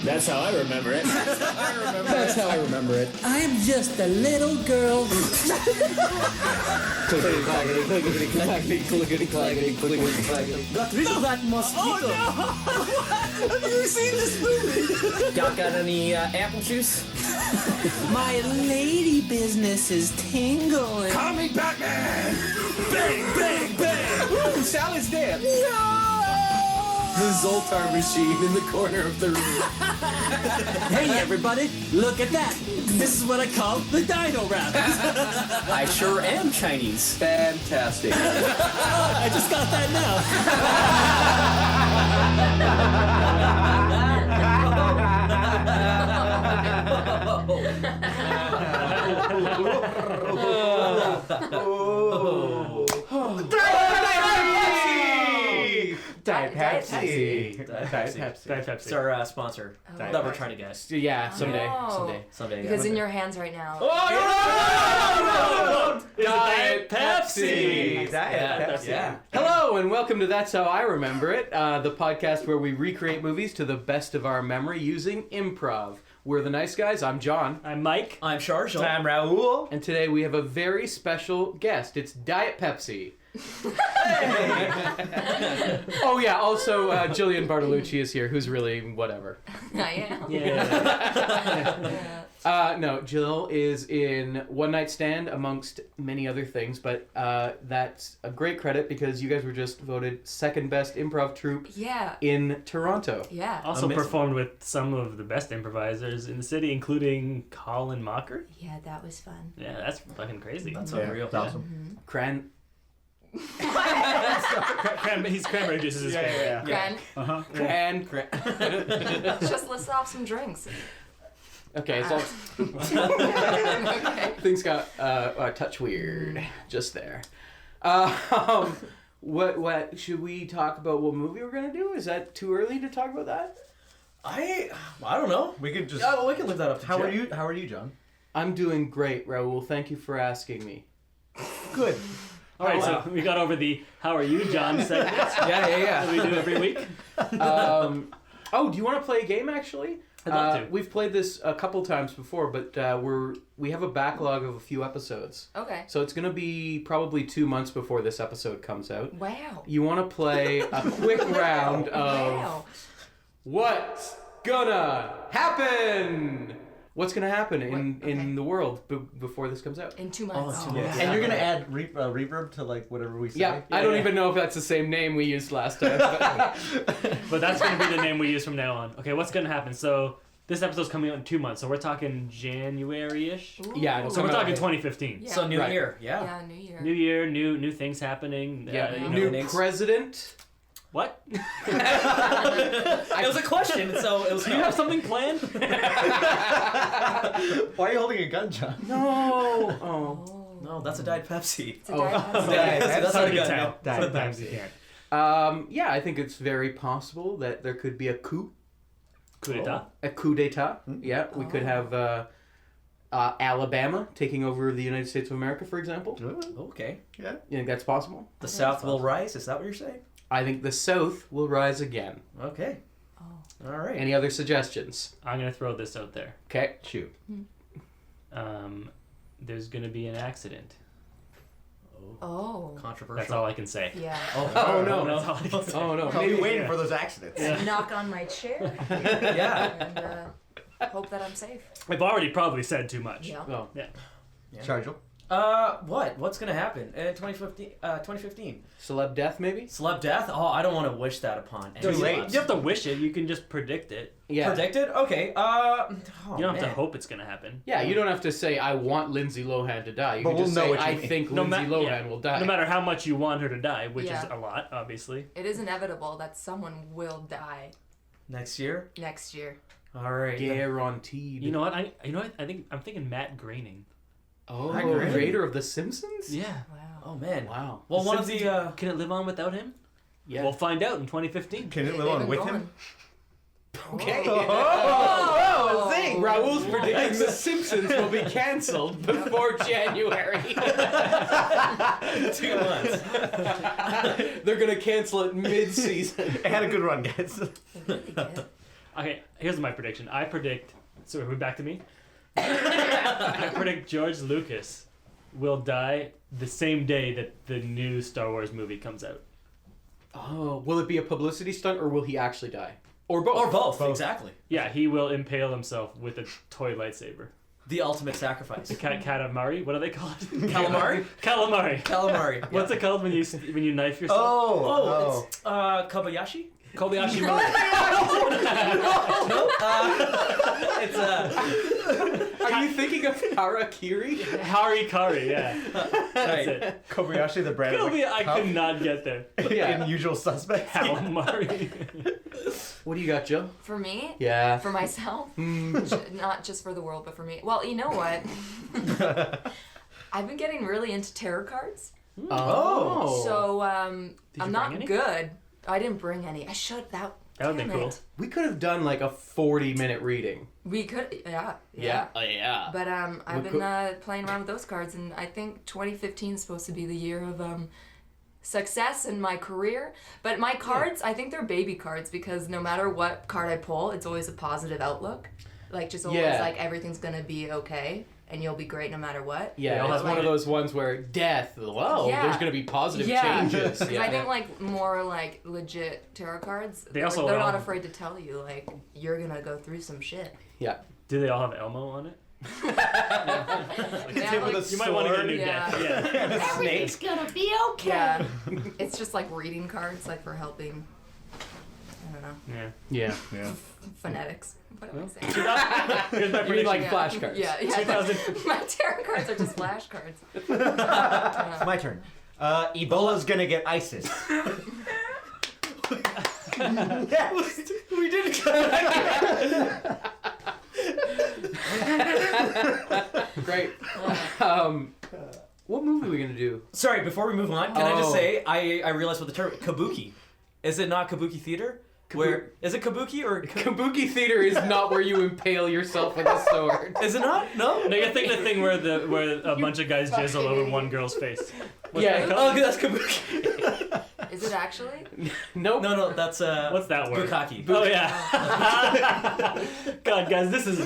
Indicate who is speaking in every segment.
Speaker 1: That's how I remember it.
Speaker 2: That's how I remember it.
Speaker 3: I'm just a little girl.
Speaker 2: Clickety clackety, clickety clackety, clickety clackety, clickety clackety.
Speaker 3: Got rid of that mosquito.
Speaker 1: Have you seen this movie?
Speaker 4: Got any apple juice?
Speaker 3: My lady business is tingling.
Speaker 1: Call me Batman! Bang, bang, bang! Ooh, Sally's dead.
Speaker 2: The Zoltar machine in the corner of the room.
Speaker 3: Hey everybody, look at that. This is what I call the dino rap.
Speaker 4: I sure am Chinese.
Speaker 2: Fantastic.
Speaker 3: I just got that
Speaker 5: Diet Pepsi.
Speaker 4: It's our sponsor that we're trying to get.
Speaker 2: Yeah, someday.
Speaker 4: Someday.
Speaker 6: Because in your hands right now.
Speaker 2: Diet Pepsi.
Speaker 5: Diet Pepsi.
Speaker 4: Yeah.
Speaker 2: Hello and welcome to That's How I Remember It, the podcast where we recreate movies to the best of our memory using improv. We're the nice guys. I'm John.
Speaker 3: I'm Mike.
Speaker 4: I'm Sharjal.
Speaker 5: I'm Raul.
Speaker 2: And today we have a very special guest. It's Diet Pepsi. Oh yeah, also Gillian Bartolucci is here, who's really whatever.
Speaker 6: I am.
Speaker 2: No, Jill is in One Night Stand amongst many other things, but that's a great credit because you guys were just voted second best improv troupe
Speaker 6: Yeah.
Speaker 2: in Toronto.
Speaker 6: Yeah.
Speaker 7: Also
Speaker 2: Amazing.
Speaker 7: performed with some of the best improvisers in the city, including Colin Mocker.
Speaker 6: Yeah, that was fun.
Speaker 7: Yeah, that's fucking crazy.
Speaker 4: That's unreal.
Speaker 5: That's awesome.
Speaker 2: Cran.
Speaker 7: He's cranberry juice is his favorite.
Speaker 6: Gren,
Speaker 2: Cran.
Speaker 6: just list off some drinks.
Speaker 2: Okay, so
Speaker 6: Okay.
Speaker 2: things got a touch weird just there. What should we talk about? What movie we're gonna do? Is that too early to talk about that?
Speaker 4: I don't know.
Speaker 5: We could just.
Speaker 4: Yeah, well, we can leave that up to
Speaker 5: How
Speaker 4: Jeff.
Speaker 5: are you? How are you, John?
Speaker 2: I'm doing great, Raul. Thank you for asking me.
Speaker 5: Good.
Speaker 7: All right, so we got over the "How are you, John?" segment that we do every week.
Speaker 2: Do you want to play a game? Actually,
Speaker 7: I'd love to.
Speaker 2: We've played this a couple times before, but we have a backlog of a few episodes,
Speaker 6: Okay.
Speaker 2: so it's gonna be probably 2 months before this episode comes out.
Speaker 6: Wow.
Speaker 2: You want to play a quick round of
Speaker 6: Wow.
Speaker 2: what's gonna happen? What's gonna happen in
Speaker 6: Okay.
Speaker 2: the world before this comes out?
Speaker 6: In 2 months.
Speaker 5: And you're gonna add reverb to like whatever we say.
Speaker 2: Yeah, I don't even know if that's the same name we used last time. But
Speaker 7: But that's going to be the name we use from now on. Okay, what's going to happen? So this episode's coming out in 2 months, so we're talking January-ish.
Speaker 6: Ooh.
Speaker 2: Yeah, it'll
Speaker 7: So we're
Speaker 2: come out.
Speaker 7: talking 2015.
Speaker 6: Yeah.
Speaker 4: So new
Speaker 2: Right.
Speaker 4: year. Yeah.
Speaker 6: Yeah, New Year.
Speaker 7: New year, new things happening.
Speaker 2: Yeah,
Speaker 7: you know,
Speaker 2: new
Speaker 4: Thanks.
Speaker 2: president.
Speaker 7: What?
Speaker 4: It was a question, so it was.
Speaker 7: Do you have something planned?
Speaker 5: Why are you holding a gun, John?
Speaker 2: No. Oh.
Speaker 6: Oh.
Speaker 4: No, that's a Diet Pepsi.
Speaker 6: It's a Diet Pepsi.
Speaker 4: That's
Speaker 7: Hard
Speaker 4: not a
Speaker 7: to
Speaker 4: gun.
Speaker 7: tell.
Speaker 4: No.
Speaker 7: Sometimes you can't.
Speaker 2: Yeah, I think it's very possible that there could be a coup.
Speaker 7: Coup d'etat.
Speaker 2: A coup d'etat. Yeah, we could have Alabama taking over the United States of America, for example.
Speaker 4: Okay.
Speaker 5: Yeah.
Speaker 2: You think that's possible?
Speaker 4: The South will rise. Is that what you're saying?
Speaker 2: I think the South will rise again.
Speaker 4: Okay.
Speaker 6: Oh.
Speaker 4: All right.
Speaker 2: Any other suggestions?
Speaker 7: I'm going to throw this out there.
Speaker 2: Okay.
Speaker 5: Shoot.
Speaker 7: There's going to be an accident.
Speaker 6: Oh.
Speaker 4: Controversial.
Speaker 7: That's all I can say.
Speaker 6: Yeah.
Speaker 2: Oh no.
Speaker 7: That's all I can say.
Speaker 2: Oh no.
Speaker 5: I'll be waiting for those accidents.
Speaker 7: Yeah.
Speaker 6: Knock on my chair.
Speaker 4: Yeah.
Speaker 6: And hope that I'm safe.
Speaker 7: I've already probably said too much.
Speaker 6: Yeah.
Speaker 2: Oh.
Speaker 5: Chargel.
Speaker 4: What? What's gonna happen in 2015? 2015.
Speaker 2: Celeb death, maybe?
Speaker 4: Celeb death? Oh, I don't want to wish that upon
Speaker 5: Too
Speaker 4: any
Speaker 5: late.
Speaker 4: celebs.
Speaker 7: You have to wish it. You can just predict it.
Speaker 2: Yeah.
Speaker 4: Predicted? Okay.
Speaker 7: You don't have to hope it's going to happen.
Speaker 2: Yeah, you don't have to say, I want Lindsay Lohan to die. You
Speaker 5: But
Speaker 2: can
Speaker 5: we'll
Speaker 2: just
Speaker 5: know
Speaker 2: say,
Speaker 5: what you
Speaker 2: I
Speaker 5: mean.
Speaker 2: think
Speaker 7: No
Speaker 2: Lindsay
Speaker 7: ma-
Speaker 2: Lohan
Speaker 7: yeah.
Speaker 2: will die.
Speaker 7: No matter how much you want her to die, which
Speaker 6: Yeah.
Speaker 7: is a lot, obviously.
Speaker 6: It is inevitable that someone will die
Speaker 4: Next year?
Speaker 6: next year.
Speaker 4: All right.
Speaker 2: Guaranteed.
Speaker 7: You know what? I think I'm thinking Matt Groening.
Speaker 2: Oh,
Speaker 4: I agree.
Speaker 2: creator of The Simpsons?
Speaker 7: Yeah.
Speaker 6: Wow.
Speaker 4: Oh, man.
Speaker 2: Wow.
Speaker 4: Well, one of the...
Speaker 7: Can it live on without him?
Speaker 2: Yeah.
Speaker 7: We'll find out in 2015.
Speaker 5: Can it
Speaker 6: They've
Speaker 5: live on
Speaker 6: been
Speaker 5: with
Speaker 6: going.
Speaker 5: him?
Speaker 2: Okay.
Speaker 5: Oh, zing!
Speaker 2: Raul's predicting The Simpsons will be cancelled before January.
Speaker 4: 2 months.
Speaker 2: They're going to cancel it mid-season.
Speaker 5: It had a good run, guys.
Speaker 6: Really good.
Speaker 7: Okay, here's my prediction. I predict. So we're back to me. I predict George Lucas will die the same day that the new Star Wars movie comes out.
Speaker 2: Oh, will it be a publicity stunt or will he actually die? Or both?
Speaker 4: Or both, exactly.
Speaker 7: Yeah, he will impale himself with a toy lightsaber.
Speaker 4: The ultimate sacrifice.
Speaker 7: Katamari? What are they called?
Speaker 4: Calamari?
Speaker 7: Calamari.
Speaker 4: Calamari.
Speaker 7: What's it called when you knife yourself?
Speaker 4: It's Kobayashi?
Speaker 7: Kobayashi Maru.
Speaker 4: No? It's
Speaker 2: Are you thinking of Harakiri?
Speaker 7: Harikari, yeah. That's it.
Speaker 5: Kobayashi the brand.
Speaker 7: I could not get there.
Speaker 2: Yeah.
Speaker 5: In Usual Suspects.
Speaker 7: Calamari.
Speaker 2: What do you got, Jill?
Speaker 6: For me?
Speaker 2: Yeah.
Speaker 6: For myself? Not just for the world, but for me. Well, you know what? I've been getting really into tarot cards.
Speaker 2: Oh.
Speaker 6: So,
Speaker 7: you
Speaker 6: I'm not
Speaker 7: bring any?
Speaker 6: good. I didn't bring any. I should. That
Speaker 7: That would be
Speaker 6: damn
Speaker 7: cool.
Speaker 6: it.
Speaker 2: We could have done like a 40-minute reading.
Speaker 6: We could, yeah.
Speaker 2: Yeah.
Speaker 6: But I've
Speaker 2: We
Speaker 6: been playing around with those cards, and I think 2015 is supposed to be the year of success in my career. But my cards, I think they're baby cards because no matter what card I pull, it's always a positive outlook. Like just always
Speaker 2: Yeah.
Speaker 6: like everything's gonna be okay, and you'll be great no matter what.
Speaker 2: Yeah,
Speaker 7: They all
Speaker 2: it's
Speaker 7: have
Speaker 2: one of
Speaker 7: like-
Speaker 2: those ones where death, whoa,
Speaker 6: Yeah.
Speaker 2: there's going to be positive
Speaker 6: Yeah.
Speaker 2: changes.
Speaker 6: 'Cause I think like more like legit tarot cards,
Speaker 7: They also
Speaker 6: they're
Speaker 7: all-
Speaker 6: not afraid to tell you like you're gonna go through some shit.
Speaker 2: Yeah.
Speaker 7: Do they all have Elmo on it?
Speaker 6: They have, like,
Speaker 7: You might want to get a new
Speaker 6: Yeah.
Speaker 7: deck. Yeah.
Speaker 6: Everything's gonna be okay. Yeah, it's just like reading cards, like for helping. I don't know.
Speaker 7: Yeah.
Speaker 2: Yeah.
Speaker 6: Phonetics. What am I saying?
Speaker 7: Here's my
Speaker 2: You mean like
Speaker 7: prediction.
Speaker 2: flashcards?
Speaker 6: Yeah,
Speaker 7: 2000
Speaker 6: My tarot cards are just flashcards.
Speaker 5: My turn. Ebola's gonna get ISIS. Yes.
Speaker 4: we did
Speaker 2: Great. What movie are we going to do?
Speaker 4: Sorry, before we move on, can I just
Speaker 2: Oh.
Speaker 4: say I realized what the term kabuki. Is it not kabuki theater? Where is it kabuki or
Speaker 2: Kabuki theater is not where you impale yourself with a sword.
Speaker 4: is it not? No.
Speaker 7: No, you think the thing where a bunch of guys jizzle over one girl's face. What's
Speaker 2: Yeah.
Speaker 7: that called?
Speaker 4: Oh, that's kabuki.
Speaker 6: Is it actually?
Speaker 2: Nope.
Speaker 4: No, that's
Speaker 7: What's that word?
Speaker 4: Bukkake.
Speaker 7: Oh yeah. God, guys, this is.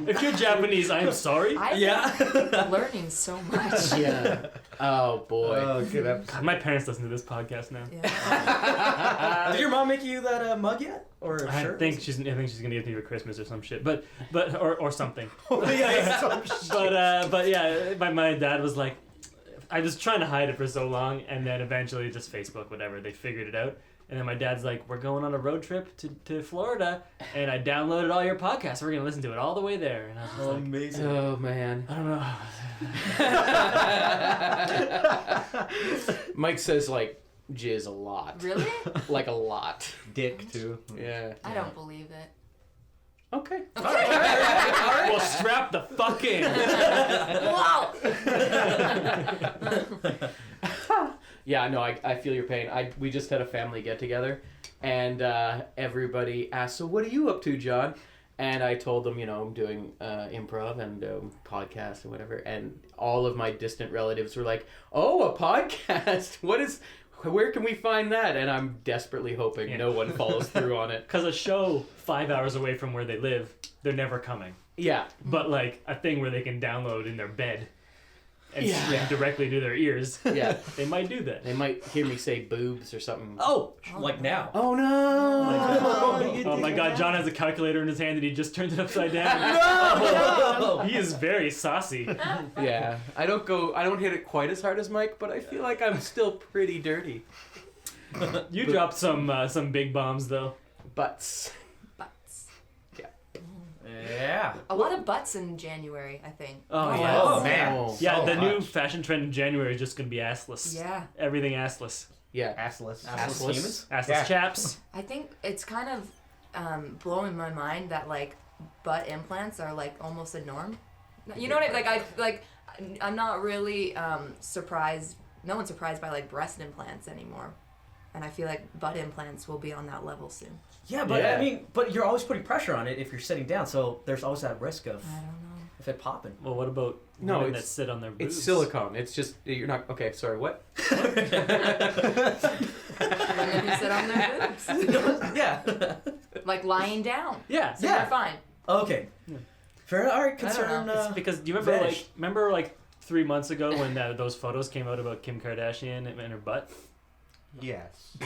Speaker 7: If you're Japanese, I am sorry.
Speaker 6: I've
Speaker 4: Yeah.
Speaker 6: been learning so much.
Speaker 2: Yeah. Oh boy.
Speaker 5: Oh, good episode.
Speaker 7: God, my parents listen to this podcast now.
Speaker 6: Yeah.
Speaker 4: Did your mom make you that mug yet? Or
Speaker 7: I
Speaker 4: shirt?
Speaker 7: think she's gonna give me for Christmas or some shit, but or something.
Speaker 4: yeah.
Speaker 7: But yeah, my dad was like, I was trying to hide it for so long, and then eventually just Facebook, whatever, they figured it out. And then my dad's like, we're going on a road trip to Florida, and I downloaded all your podcasts. We're gonna listen to it all the way there. And I was just like,
Speaker 4: Amazing.
Speaker 2: Oh man.
Speaker 7: I don't know.
Speaker 2: Mike says like jizz a lot.
Speaker 6: Really?
Speaker 2: Like a lot.
Speaker 5: Dick too.
Speaker 2: Yeah.
Speaker 6: I don't believe it.
Speaker 2: Okay.
Speaker 7: Well, strap the fuck in.
Speaker 6: Wow.
Speaker 2: Yeah, no, I feel your pain. We just had a family get together, and everybody asked, "So what are you up to, John?" And I told them, I'm doing improv and podcast and whatever. And all of my distant relatives were like, "Oh, a podcast? Where can we find that?" And I'm desperately hoping no one follows through on it.
Speaker 7: Because a show 5 hours away from where they live, they're never coming.
Speaker 2: Yeah.
Speaker 7: But like a thing where they can download in their bed and
Speaker 2: Yeah.
Speaker 7: stream directly to their ears,
Speaker 2: Yeah.
Speaker 7: they might do that.
Speaker 2: They might hear me say boobs or something.
Speaker 4: Oh, like now.
Speaker 2: Oh no!
Speaker 7: Oh my god, John has a calculator in his hand and he just turned it upside down.
Speaker 4: No!
Speaker 7: He is very saucy.
Speaker 2: Yeah, I don't hit it quite as hard as Mike, but I feel like I'm still pretty dirty.
Speaker 7: You dropped some big bombs though.
Speaker 2: Butts.
Speaker 6: Butts.
Speaker 4: Yeah.
Speaker 6: A lot of butts in January, I think.
Speaker 7: Oh,
Speaker 6: Yes.
Speaker 7: yeah.
Speaker 5: Oh man.
Speaker 7: Yeah,
Speaker 5: So
Speaker 7: the new
Speaker 5: much.
Speaker 7: fashion trend in January is just gonna be assless.
Speaker 6: Yeah.
Speaker 7: Everything assless.
Speaker 2: Yeah.
Speaker 5: Assless.
Speaker 2: Assless.
Speaker 7: Assless
Speaker 5: Yeah.
Speaker 7: chaps.
Speaker 6: I think it's kind of blowing my mind that like butt implants are like almost a norm. You know what I like? I'm not really surprised. No one's surprised by like breast implants anymore, and I feel like butt implants will be on that level soon.
Speaker 4: Yeah, but
Speaker 2: Yeah.
Speaker 4: I mean, but you're always putting pressure on it if you're sitting down, so there's always that risk of
Speaker 6: I don't know.
Speaker 4: if it popping.
Speaker 7: Well, what about
Speaker 2: No,
Speaker 7: women that
Speaker 2: it's-
Speaker 7: sit on their boobs?
Speaker 2: It's silicone. It's just you're not okay. Sorry, what?
Speaker 6: Women who sit on their boobs.
Speaker 4: Yeah.
Speaker 6: Like lying down.
Speaker 7: Yeah.
Speaker 6: So
Speaker 4: Yeah.
Speaker 6: they're fine.
Speaker 4: Okay. Fair. All right.
Speaker 6: I don't
Speaker 4: Concern.
Speaker 6: know.
Speaker 7: It's because do you remember
Speaker 4: Vanish.
Speaker 7: like 3 months ago when those photos came out about Kim Kardashian and her butt?
Speaker 5: Yes.
Speaker 7: I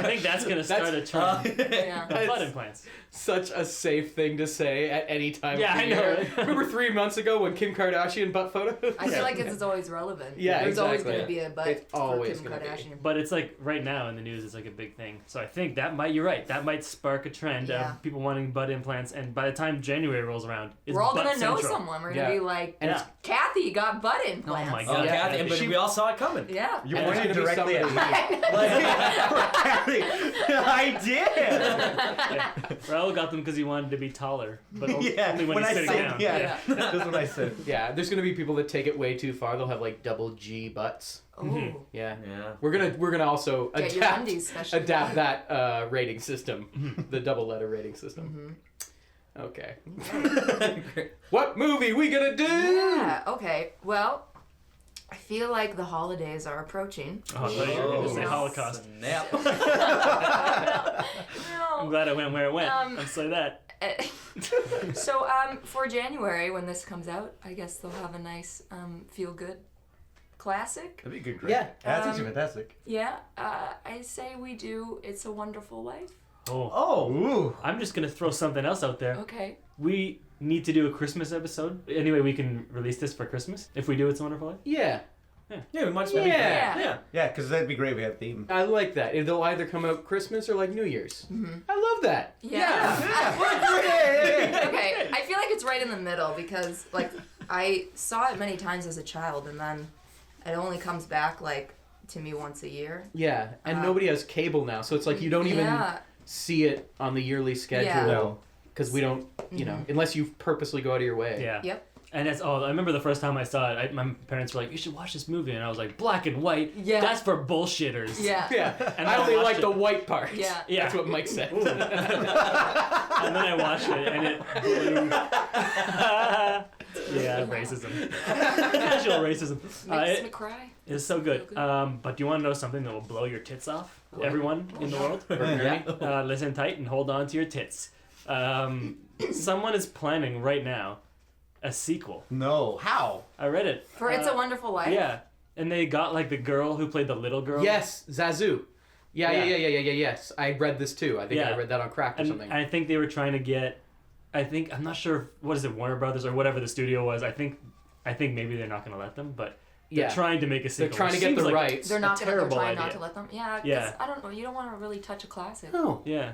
Speaker 7: think that's gonna start a trend.
Speaker 6: Yeah.
Speaker 7: of butt implants.
Speaker 2: Such a safe thing to say at any time.
Speaker 7: Yeah,
Speaker 2: of the
Speaker 7: I know,
Speaker 2: year.
Speaker 7: right?
Speaker 2: Remember 3 months ago when Kim Kardashian butt photos?
Speaker 6: I feel like it's always relevant.
Speaker 2: Yeah,
Speaker 6: There's always
Speaker 2: exactly.
Speaker 6: going to be a butt
Speaker 2: It's always
Speaker 6: for Kim
Speaker 2: gonna be.
Speaker 6: Kardashian.
Speaker 7: But it's like right now in the news, it's like a big thing. So I think that might, you're right, that might spark a trend
Speaker 6: Yeah.
Speaker 7: of people wanting butt implants. And by the time January rolls around, it's
Speaker 6: We're all
Speaker 7: butt
Speaker 6: going to know
Speaker 7: central.
Speaker 6: someone. We're
Speaker 2: Yeah.
Speaker 6: going to be like,
Speaker 2: And
Speaker 7: Yeah.
Speaker 6: Kathy got butt implants.
Speaker 7: Oh my
Speaker 4: Oh,
Speaker 7: God.
Speaker 2: Yeah.
Speaker 4: Kathy, but we all saw it coming.
Speaker 6: Yeah.
Speaker 5: You
Speaker 2: And
Speaker 5: pointed
Speaker 2: there's gonna be
Speaker 5: directly at
Speaker 2: somebody-
Speaker 5: me. I did.
Speaker 7: Yeah. Raul got them because he wanted to be taller, but
Speaker 5: Yeah.
Speaker 7: only when he's
Speaker 5: I
Speaker 7: sitting
Speaker 5: said,
Speaker 7: down.
Speaker 5: yeah, that's what I said.
Speaker 2: Yeah, there's gonna be people that take it way too far. They'll have like double G butts.
Speaker 6: Ooh.
Speaker 2: Yeah.
Speaker 4: Yeah.
Speaker 2: We're gonna also
Speaker 6: Get your
Speaker 2: adapt
Speaker 6: undies special.
Speaker 2: that rating system, the double letter rating system. Okay. What movie we gonna do?
Speaker 6: Yeah. Okay. Well, I feel like the holidays are approaching.
Speaker 7: Oh, I thought you were going to say
Speaker 6: Oh.
Speaker 7: Holocaust.
Speaker 4: Snap.
Speaker 7: I'm glad I went where it went. I'll say that.
Speaker 6: So, for January, when this comes out, I guess they'll have a nice feel-good classic.
Speaker 5: That'd be good, great.
Speaker 2: Yeah.
Speaker 5: That's actually fantastic.
Speaker 6: Yeah. I say we do It's a Wonderful Life.
Speaker 7: Oh.
Speaker 5: Oh, ooh.
Speaker 7: I'm just going to throw something else out there.
Speaker 6: Okay.
Speaker 7: We need to do a Christmas episode. Anyway, we can release this for Christmas if we do It's a Wonderful Life.
Speaker 2: Yeah,
Speaker 4: Yeah, we might.
Speaker 2: Yeah.
Speaker 4: Yeah.
Speaker 5: Yeah, because that'd be great. We have a theme.
Speaker 2: I like that. They'll either come out Christmas or like New Year's. I love that.
Speaker 6: Yeah.
Speaker 5: Yeah.
Speaker 6: Okay. I feel like it's right in the middle because, like, I saw it many times as a child, and then it only comes back, like, to me once a year.
Speaker 2: Yeah, and nobody has cable now, so it's like you don't even
Speaker 6: Yeah.
Speaker 2: see it on the yearly
Speaker 6: Yeah.
Speaker 2: schedule
Speaker 5: No.
Speaker 2: because we don't, you know, unless you purposely go out of your way.
Speaker 7: Yeah.
Speaker 6: Yep.
Speaker 7: And it's I remember the first time I saw it, my parents were like, "You should watch this movie," and I was like, "Black and white?
Speaker 6: Yeah.
Speaker 7: That's for bullshitters."
Speaker 6: Yeah.
Speaker 2: Yeah,
Speaker 7: And
Speaker 2: I
Speaker 7: I
Speaker 2: only
Speaker 7: watched
Speaker 2: like
Speaker 7: it.
Speaker 2: the white part.
Speaker 6: Yeah.
Speaker 7: Yeah.
Speaker 2: That's what Mike said.
Speaker 7: And then I watched it, and it blew. Yeah, racism. Casual racism.
Speaker 6: Makes me cry.
Speaker 7: It's so good.
Speaker 6: So good.
Speaker 7: But do you want to know something that will blow your tits off? Everyone in the world?
Speaker 5: Yeah.
Speaker 7: Listen tight and hold on to your tits. Someone is planning right now a sequel.
Speaker 5: No. How?
Speaker 7: I read it.
Speaker 6: For It's a Wonderful Life?
Speaker 7: Yeah. And they got like the girl who played the little girl.
Speaker 2: Yes, Zazu. Yeah,
Speaker 7: Yeah.
Speaker 2: yes. I read this too. I think I
Speaker 7: Yeah.
Speaker 2: read that on Crack or
Speaker 7: And
Speaker 2: something.
Speaker 7: I think they were trying to get, I'm not sure, what is it, Warner Brothers or whatever the studio was. I think maybe they're not going to let them, but they're
Speaker 2: Yeah.
Speaker 7: trying to make a
Speaker 2: They're
Speaker 7: sequel.
Speaker 2: trying to
Speaker 7: which
Speaker 2: get
Speaker 7: seems
Speaker 2: the
Speaker 7: like
Speaker 2: rights.
Speaker 6: They're not
Speaker 7: a
Speaker 6: gonna, they're
Speaker 7: terrible
Speaker 6: trying not
Speaker 7: idea.
Speaker 6: to let them. Yeah, 'cause
Speaker 7: Yeah.
Speaker 6: I don't know. You don't want to really touch a classic.
Speaker 2: Oh.
Speaker 7: Yeah.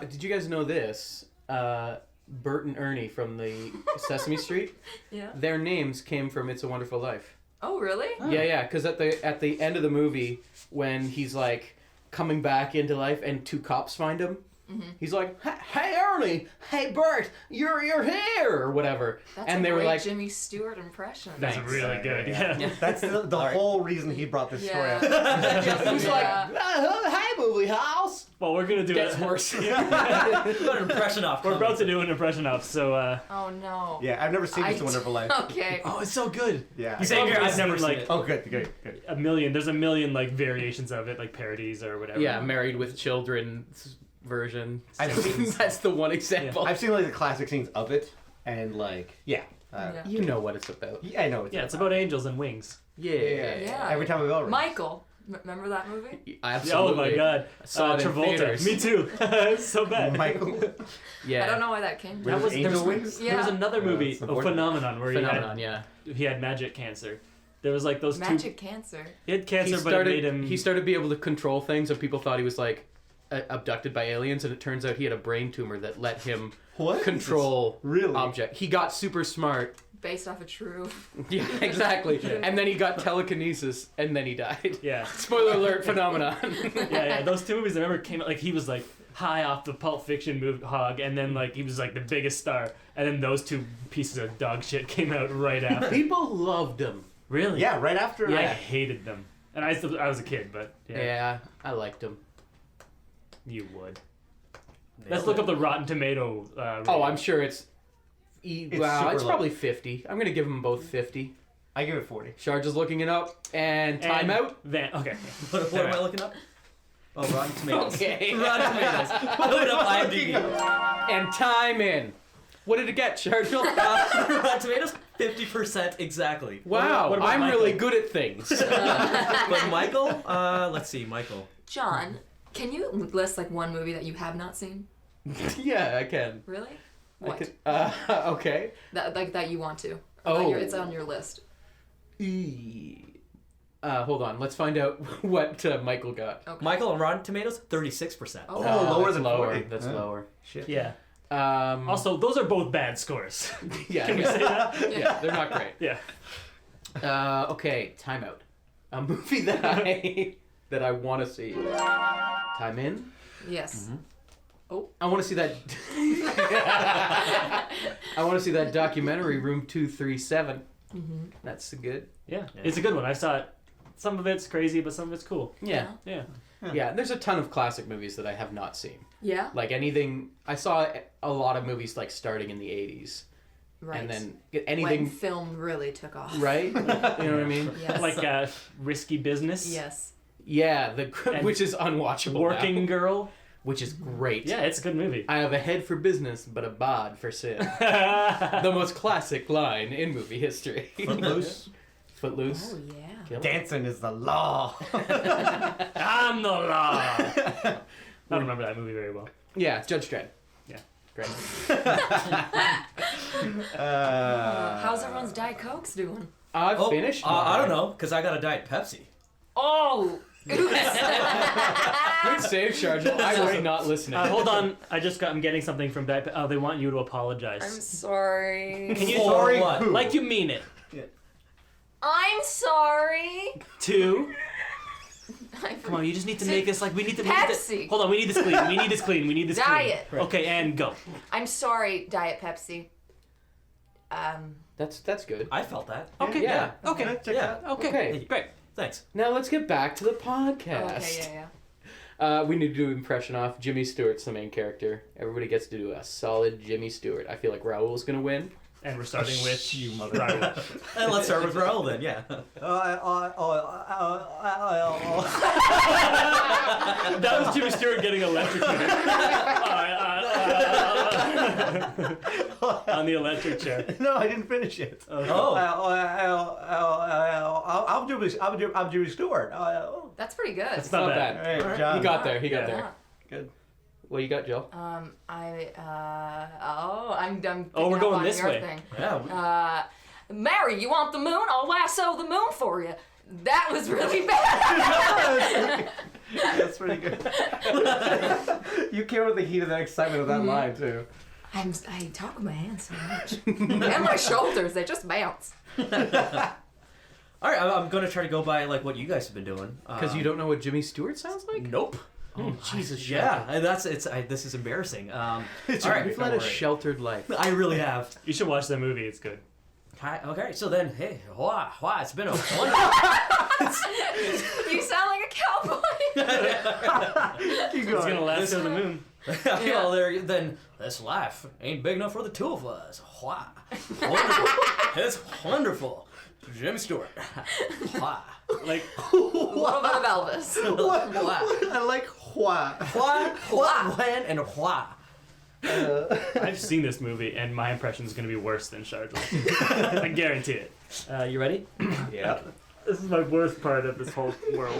Speaker 2: Did you guys know this? Bert and Ernie from the Sesame Street,
Speaker 6: Yeah.
Speaker 2: their names came from It's a Wonderful Life.
Speaker 6: Oh, really?
Speaker 2: Yeah, because at the end of the movie, when he's like coming back into life and two cops find him, he's like, "Hey Ernie, hey Bert, you're here," or whatever.
Speaker 6: That's
Speaker 2: and
Speaker 6: a
Speaker 2: they were
Speaker 6: great
Speaker 2: like,
Speaker 6: Jimmy Stewart impression.
Speaker 7: That's
Speaker 2: Thanks.
Speaker 7: really good. Yeah.
Speaker 5: That's the whole reason he brought this story up.
Speaker 6: Yeah.
Speaker 2: he's like, "Hey movie house."
Speaker 7: Well, we're going to do
Speaker 2: Gets
Speaker 7: it.
Speaker 2: worse.
Speaker 4: Got an impression off.
Speaker 7: We're about to do an impression of, so
Speaker 6: Oh, no.
Speaker 5: Yeah, I've never seen It's a Wonderful Life.
Speaker 6: Okay.
Speaker 7: oh, it's so good.
Speaker 5: Yeah.
Speaker 4: Same here. I've
Speaker 7: Probably
Speaker 4: never
Speaker 7: seen,
Speaker 4: seen
Speaker 7: like,
Speaker 4: it.
Speaker 5: Oh, good.
Speaker 7: There's a million like variations of it, like parodies or whatever.
Speaker 2: Yeah, Married with Children version.
Speaker 5: I've seen-
Speaker 2: That's the one example.
Speaker 5: I've seen like the classic scenes of it, and like, yeah.
Speaker 6: Yeah.
Speaker 2: You know what it's about.
Speaker 5: Yeah, I know.
Speaker 7: It's about angels and wings.
Speaker 2: Yeah.
Speaker 6: Yeah.
Speaker 5: Every time we go.
Speaker 6: Michael. Remember that movie?
Speaker 2: Absolutely.
Speaker 7: Oh my god.
Speaker 2: Saw it in
Speaker 7: Travolta.
Speaker 2: theaters.
Speaker 7: Me too. It's so bad.
Speaker 5: Michael.
Speaker 2: Yeah.
Speaker 6: I don't know why that came to
Speaker 7: That
Speaker 6: me.
Speaker 7: was
Speaker 5: Angel
Speaker 7: there was,
Speaker 5: Wings?
Speaker 7: there was
Speaker 6: Yeah.
Speaker 7: another movie,
Speaker 5: it's
Speaker 7: a
Speaker 5: important.
Speaker 7: phenomenon where
Speaker 2: Phenomenon, yeah.
Speaker 7: he had magic cancer. There was like those
Speaker 6: Magic cancer.
Speaker 7: He had cancer, but it made him.
Speaker 2: He started to be able to control things, and people thought he was like abducted by aliens, and it turns out he had a brain tumor that let him
Speaker 5: What?
Speaker 2: control
Speaker 5: Really?
Speaker 2: object. He got super smart.
Speaker 6: Based off a true.
Speaker 2: Yeah, exactly. And then he got telekinesis, and then he died.
Speaker 7: Yeah.
Speaker 2: Spoiler alert, phenomenon.
Speaker 7: Yeah. Those two movies I remember came out like he was like high off the Pulp Fiction movie hog, and then like he was like the biggest star, and then those two pieces of dog shit came out right after.
Speaker 2: People loved him.
Speaker 7: Really?
Speaker 5: Yeah, right after.
Speaker 7: I hated them, and I was a kid, but yeah,
Speaker 2: Yeah, I liked him.
Speaker 7: you would. Let's look up the Rotten Tomato.
Speaker 2: Oh, I'm sure it's. Wow,
Speaker 5: super
Speaker 2: it's
Speaker 5: low.
Speaker 2: probably 50. I'm gonna give them both 50.
Speaker 5: I give it 40.
Speaker 2: Charge is looking it up, and timeout.
Speaker 7: Okay.
Speaker 4: What am I looking up? Oh, Rotten Tomatoes.
Speaker 2: Okay.
Speaker 4: Rotten Tomatoes. Load up IMDb.
Speaker 2: And time in. What did it get, Chargel?
Speaker 4: Rotten Tomatoes, 50% exactly.
Speaker 2: Wow,
Speaker 7: what about
Speaker 2: I'm
Speaker 7: Michael?
Speaker 2: really good at things.
Speaker 4: But Michael, let's see, Michael.
Speaker 6: John, can you list like one movie that you have not seen?
Speaker 2: Yeah, I can.
Speaker 6: Really?
Speaker 2: I
Speaker 6: What?
Speaker 2: can. Okay.
Speaker 6: That you want to? Or
Speaker 2: Oh.
Speaker 6: it's on your list.
Speaker 2: Hold on. Let's find out what Michael got.
Speaker 6: Okay.
Speaker 4: Michael on Rotten Tomatoes, 36%.
Speaker 6: Oh.
Speaker 5: lower
Speaker 2: that's
Speaker 5: than
Speaker 2: lower.
Speaker 5: 40.
Speaker 2: That's
Speaker 5: Yeah.
Speaker 2: lower.
Speaker 5: Shit.
Speaker 7: Yeah.
Speaker 2: Um,
Speaker 7: Also, those are both bad scores.
Speaker 2: yeah,
Speaker 7: Can we say that?
Speaker 2: yeah, they're not great.
Speaker 7: Yeah.
Speaker 2: Okay, timeout. A movie that I want to see. Time in.
Speaker 6: Yes.
Speaker 2: I want to see that. I want to see that documentary, Room 237. That's good.
Speaker 7: Yeah. It's a good one. I saw it. Some of it's crazy, but some of it's cool.
Speaker 2: Yeah.
Speaker 7: Yeah.
Speaker 2: Yeah. There's a ton of classic movies that I have not seen.
Speaker 6: Yeah.
Speaker 2: Like anything, I saw a lot of movies like starting in the 80s.
Speaker 6: Right.
Speaker 2: And then
Speaker 6: when
Speaker 2: anything,
Speaker 6: film really took off.
Speaker 2: right? You know what I mean?
Speaker 6: Yes.
Speaker 7: Like Risky Business.
Speaker 6: Yes.
Speaker 2: Yeah,
Speaker 7: And
Speaker 2: which is unwatchable
Speaker 7: Working
Speaker 2: now,
Speaker 7: Girl.
Speaker 2: which is great.
Speaker 7: Yeah, it's a good movie.
Speaker 2: I have a head for business, but a bod for sin. The most classic line in movie history.
Speaker 5: Footloose.
Speaker 2: Footloose.
Speaker 6: Oh yeah.
Speaker 2: Kill it.
Speaker 5: Dancing is the law.
Speaker 7: I'm the law. I don't remember that movie very well.
Speaker 2: Yeah, Judge Dredd.
Speaker 7: Yeah.
Speaker 2: Great.
Speaker 6: How's everyone's Diet Cokes doing?
Speaker 2: I've
Speaker 4: Oh,
Speaker 2: finished.
Speaker 4: I don't
Speaker 2: mine.
Speaker 4: know, because I got a Diet Pepsi.
Speaker 6: Oh.
Speaker 2: Good save, Chargel. I was not listening.
Speaker 7: Hold on. I'm getting something from Diet. Oh, they want you to apologize.
Speaker 6: I'm sorry.
Speaker 7: Can you
Speaker 4: For what?
Speaker 7: like you mean it?
Speaker 6: I'm sorry.
Speaker 7: Two. Come on, you just need to make this like we need to.
Speaker 6: Pepsi.
Speaker 7: Hold on, we need this clean. We need this clean. We need this
Speaker 6: Diet.
Speaker 7: clean. Okay, and go.
Speaker 6: I'm sorry, Diet Pepsi.
Speaker 2: That's good.
Speaker 4: I felt that.
Speaker 7: Okay.
Speaker 2: Yeah.
Speaker 7: Okay.
Speaker 5: Check
Speaker 4: Yeah.
Speaker 5: it out.
Speaker 2: Okay.
Speaker 7: Great.
Speaker 4: Thanks.
Speaker 2: Now let's get back to the podcast.
Speaker 6: Okay, yeah.
Speaker 2: We need to do impression off. Jimmy Stewart's the main character. Everybody gets to do a solid Jimmy Stewart. I feel like Raoul's gonna win.
Speaker 7: And we're starting with
Speaker 5: You
Speaker 7: Raoul.
Speaker 4: And let's start with Raoul then, yeah.
Speaker 7: That was Jimmy Stewart getting electrocuted. On the electric chair.
Speaker 5: No, I didn't finish it.
Speaker 4: Oh.
Speaker 5: I'm Jimmy Stewart.
Speaker 6: That's pretty good.
Speaker 7: It's not bad.
Speaker 5: All right,
Speaker 4: Alright.
Speaker 5: John.
Speaker 2: He got there. He got
Speaker 7: Yeah.
Speaker 2: there.
Speaker 5: Good.
Speaker 2: What you got, Jill?
Speaker 6: I'm we're
Speaker 7: Oh, going this way.
Speaker 6: Thing.
Speaker 4: Yeah.
Speaker 6: Mary, you want the moon? I'll lasso the moon for you. That was really bad.
Speaker 5: That's pretty good. You came with the heat of that excitement of that line too.
Speaker 6: I talk with my hands so much. And my shoulders, they just bounce.
Speaker 4: All right, I'm going to try to go by like what you guys have been doing.
Speaker 2: Because you don't know what Jimmy Stewart sounds like?
Speaker 4: Nope.
Speaker 2: Oh, Jesus.
Speaker 4: Yeah, this is embarrassing. All
Speaker 2: You've
Speaker 4: right,
Speaker 2: led a sheltered life.
Speaker 4: I really have.
Speaker 7: You should watch that movie. It's good.
Speaker 4: Hi, okay, so then, hey, why, it's been a wonderful.
Speaker 6: You sound like a cowboy.
Speaker 5: Keep
Speaker 7: It's gonna
Speaker 5: going.
Speaker 7: last to the moon.
Speaker 4: Well, then this life ain't big enough for the two of us. Why? Wonderful. It's wonderful. Jimmy Stewart. Why?
Speaker 7: Like,
Speaker 6: A little bit of Elvis.
Speaker 4: Why?
Speaker 5: I like why.
Speaker 4: Why? When? And why?
Speaker 7: I've seen this movie, and my impression is gonna be worse than Charles. I guarantee it. You ready?
Speaker 2: Yeah.
Speaker 7: This is my worst part of this whole world.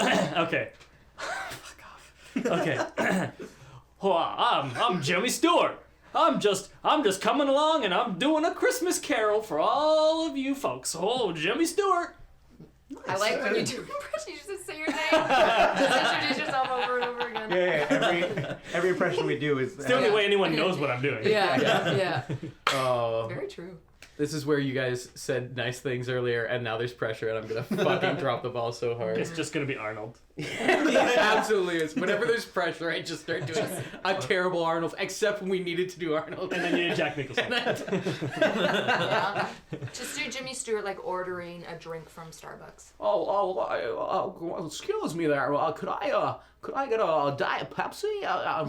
Speaker 7: Okay. Fuck off. Okay. I'm Jimmy Stewart. I'm just coming along and I'm doing a Christmas carol for all of you folks. Oh, Jimmy Stewart.
Speaker 6: I like when you do impressions, you just say your name. Just introduce yourself over and over again.
Speaker 5: Yeah. Every impression we do is.
Speaker 7: It's the only way anyone knows what I'm doing.
Speaker 6: Yeah.
Speaker 2: Oh.
Speaker 6: Very true.
Speaker 2: This is where you guys said nice things earlier, and now there's pressure, and I'm gonna fucking drop the ball so hard.
Speaker 7: It's just gonna be Arnold.
Speaker 2: It absolutely is. Whenever there's pressure, I just start doing a terrible Arnold, except when we needed to do Arnold.
Speaker 7: And then you did Jack Nicholson.
Speaker 6: Yeah. Just do Jimmy Stewart like ordering a drink from Starbucks.
Speaker 2: Excuse me there. Could I get a Diet Pepsi? I